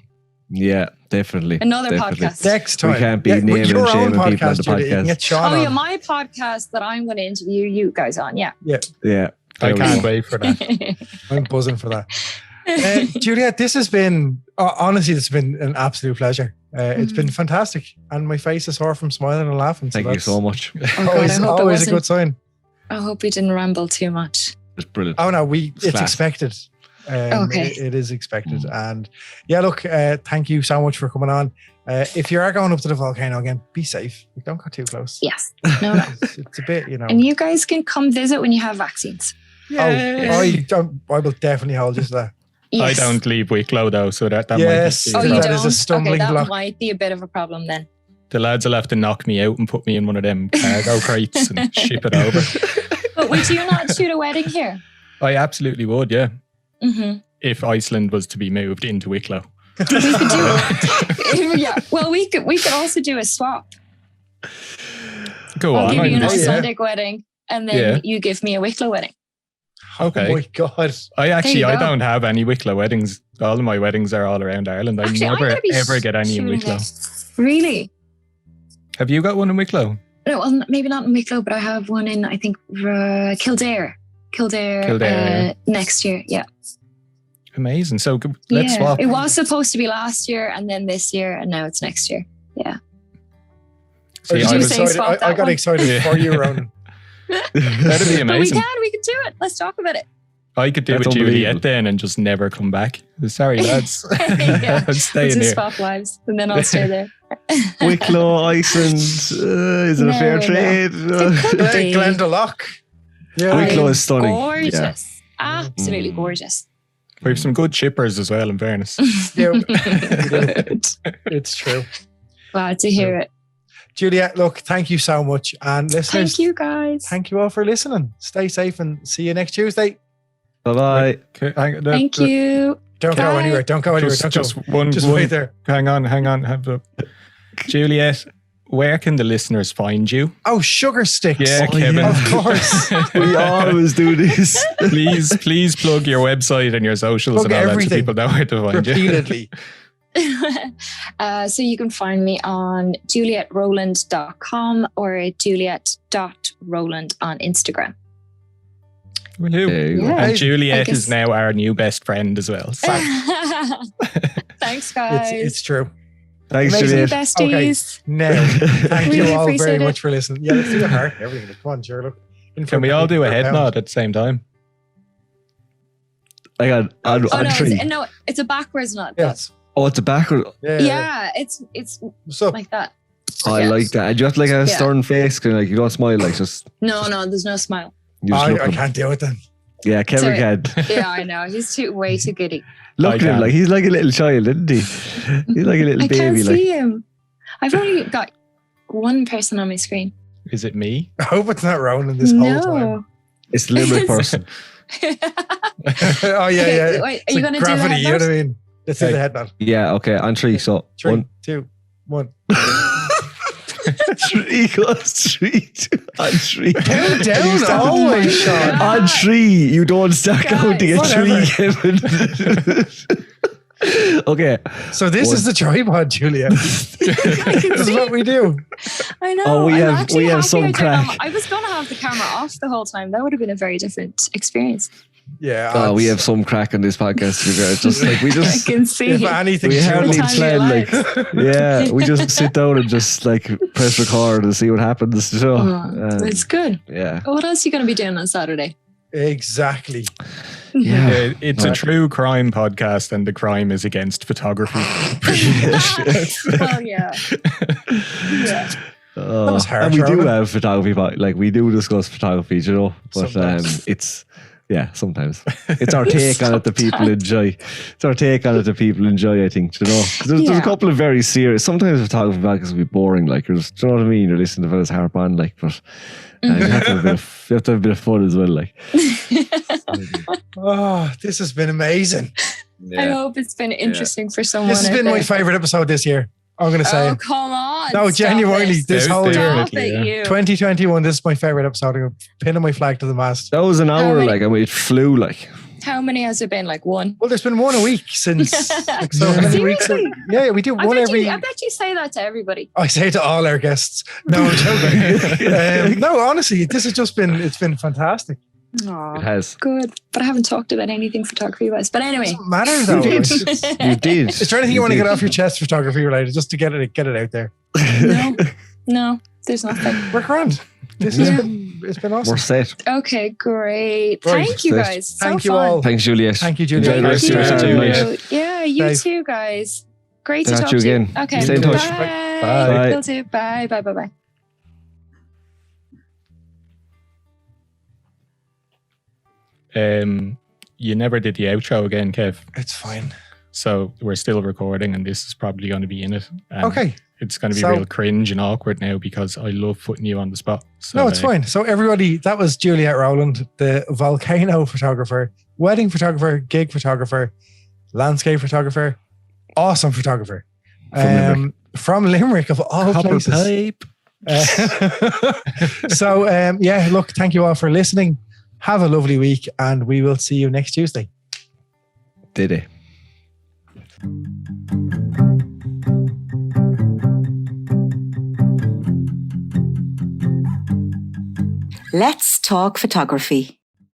S3: Yeah, definitely.
S2: Another
S3: definitely.
S2: podcast.
S4: Next time.
S3: We can't be naming and shaming people on the podcast.
S2: My podcast that I'm going to interview you guys on. Yeah.
S3: Yeah.
S5: I can't wait for that.
S4: I'm buzzing for that. Juliette, this has been, honestly, this has been an absolute pleasure. It's been fantastic. And my face is sore from smiling and laughing.
S3: Thank you so much.
S4: Always a good sign.
S2: I hope we didn't ramble too much.
S3: It's brilliant.
S4: Oh, no, it's expected. Okay. It is expected. And yeah, look, thank you so much for coming on. If you are going up to the volcano again, be safe. Don't go too close.
S2: Yes. No.
S4: It's a bit, you know.
S2: And you guys can come visit when you have vaccines.
S4: Yeah. I will definitely hold you to that.
S5: Yes. I don't leave Wicklow though, so that might
S2: be. Oh, you
S4: that
S2: don't?
S4: Is a stumbling block.
S2: That might be a bit of a problem then.
S5: The lads will have to knock me out and put me in one of them cargo crates and ship it over.
S2: But would you not shoot a wedding here?
S5: I absolutely would, yeah.
S2: Mm-hmm.
S5: If Iceland was to be moved into Wicklow.
S2: We could do yeah. Well, we could also do a swap.
S5: Go on.
S2: I'll give you an Icelandic wedding, and then you give me a Wicklow wedding.
S5: Okay.
S4: Oh my God.
S5: I don't have any Wicklow weddings. All of my weddings are all around Ireland. I never ever get any in Wicklow.
S2: Really?
S5: Have you got one in Wicklow?
S2: No, well, maybe not in Wicklow, but I have one in, I think, Kildare. Next year. Yeah.
S5: Amazing. So let's swap.
S2: It was supposed to be last year and then this year, and now it's next year. Yeah.
S4: See, I got excited for you, Ronan.
S5: That'd be amazing.
S2: We can do it. Let's talk about it.
S5: I could do it with Juliette then and just never come back. Sorry, lads. I'm staying here.
S2: Swap lives, and then I'll stay there.
S3: Wicklow, Iceland. Is it a fair trade?
S4: Glendalough.
S3: Yeah. Wicklow is stunning.
S2: Gorgeous. Yeah. Absolutely gorgeous.
S5: We have some good chippers as well, in fairness.
S4: It's true.
S2: Glad to hear it.
S4: Juliette, look, thank you so much. And listeners,
S2: thank you guys.
S4: Thank you all for listening. Stay safe and see you next Tuesday.
S3: Bye-bye.
S2: Thank you.
S4: Don't go anywhere. Just wait there.
S5: Hang on. Juliette, where can the listeners find you?
S4: Oh, Sugar Sticks.
S5: Yeah, Kevin.
S4: Of course.
S3: We always do this.
S5: Please plug your website and your socials and all that so people know where to find
S4: repeatedly.
S2: So you can find me on JulietteRowland.com or Juliette.Rowland on Instagram.
S5: And Juliette is now our new best friend as well. So.
S2: Thanks, guys.
S4: It's true.
S3: Thanks, Juliette.
S2: Okay,
S4: now, thank you all very much for listening. Yeah, let's do a heart. Everything. Come on, sure. Look.
S5: Can we all do a head nod at the same time?
S3: I got on tree.
S2: No, it's a backwards nod.
S4: Yes.
S3: Oh, it's a backward.
S2: Yeah, it's like that.
S3: Oh, I like that. And you have to like a stern face, kind of like you don't smile, like just.
S2: No, there's no smile.
S4: I can't do it then.
S3: Yeah, Kevin can.
S2: Yeah, I know. He's way too giddy.
S3: Look at him, like he's like a little child, isn't he? He's like a little baby. I
S2: can't see him. I've only got one person on my screen.
S5: Is it me?
S4: I hope it's not Ronan this whole time.
S3: It's the Limerick person.
S4: Oh yeah.
S2: Wait, are you going to do the
S4: gravity?
S2: head
S4: You know what I mean? Let's do the head nod.
S3: Yeah. Okay. On three. So
S4: 3, 2, 1.
S3: 3 goes 3, 2, on 3.
S4: Count down always, Sean.
S3: On 3, you don't start counting at 3, Kevin. Okay.
S4: So this is the tripod, Julia. This is what we do.
S2: I know.
S3: Oh, we have some crack.
S2: I was going to have the camera off the whole time. That would have been a very different experience.
S4: Yeah.
S3: We have some crack on this podcast. Just like we just.
S2: I can see.
S4: If anything,
S3: we hardly plan. Like, yeah, we just sit down and just like press record and see what happens. So,
S2: it's good.
S3: Yeah.
S2: What else are you going to be doing on Saturday?
S4: Exactly.
S5: Yeah, it's a true crime podcast, and the crime is against photography.
S2: Well, yeah.
S3: That was harsh, and we do have photography, like we do discuss photography, you know. But it's sometimes it's our take on it that people enjoy. It's our take on it that people enjoy, I think, you know. There's a couple of very serious. Sometimes photography podcasts can be boring, like, you know what I mean. You're listening to fellas harp on, like, but you have to have a bit of fun as well, like.
S4: Oh, this has been amazing.
S2: I hope it's been interesting for someone.
S4: This has been my favorite episode this year. I'm going to say.
S2: Oh, come on.
S4: No, genuinely, this whole year.
S2: Stop it, you.
S4: 2021, this is my favorite episode. I'm pinning my flag to the mast.
S3: That was an hour,
S2: many-
S3: like, and it flew, like.
S2: How many has it been? Like one?
S4: Well, there's been one a week since. Like, so many weeks.
S2: Seriously?
S4: Yeah, we do one every.
S2: I bet you say that to everybody.
S4: I say to all our guests. No, I'm joking. No, honestly, this has just been. It's been fantastic.
S3: It has.
S2: Good. But I haven't talked about anything photography wise. But anyway.
S4: It doesn't matter though.
S3: You did.
S4: Like,
S3: You did.
S4: is there anything you want to get off your chest, photography related, just to get it out there?
S2: No, there's nothing.
S4: We're grand. This has been. It's been awesome.
S3: We're set.
S2: Okay, great.
S4: Right.
S2: Thank you guys.
S4: Thank
S2: so
S4: you
S2: fun.
S4: all.
S3: Thanks, Juliette.
S4: Thank you, Juliette.
S3: Enjoy the rest of your
S2: Thank
S3: time.
S2: you.
S3: Night.
S2: Yeah, you
S4: Dave.
S2: too, guys. Great to
S3: Catch
S2: talk
S3: you
S2: to
S3: again.
S2: you. Okay.
S3: Stay in touch.
S2: Bye.
S3: Bye.
S2: Will do. Bye. Bye. Bye. Bye.
S5: You never did the outro again, Kev.
S4: It's fine.
S5: So we're still recording, and this is probably going to be in it. And
S4: Okay.
S5: It's going to be
S4: So-
S5: real cringe and awkward now because I love putting you on the spot. So,
S4: No, it's fine. So everybody, that was Juliette Rowland, the volcano photographer, wedding photographer, gig photographer, landscape photographer, awesome photographer. From Limerick of all
S3: Copper
S4: places.
S3: pipe.
S4: Yeah, look, thank you all for listening. Have a lovely week, and we will see you next Tuesday.
S3: Did it.
S1: Let's talk photography.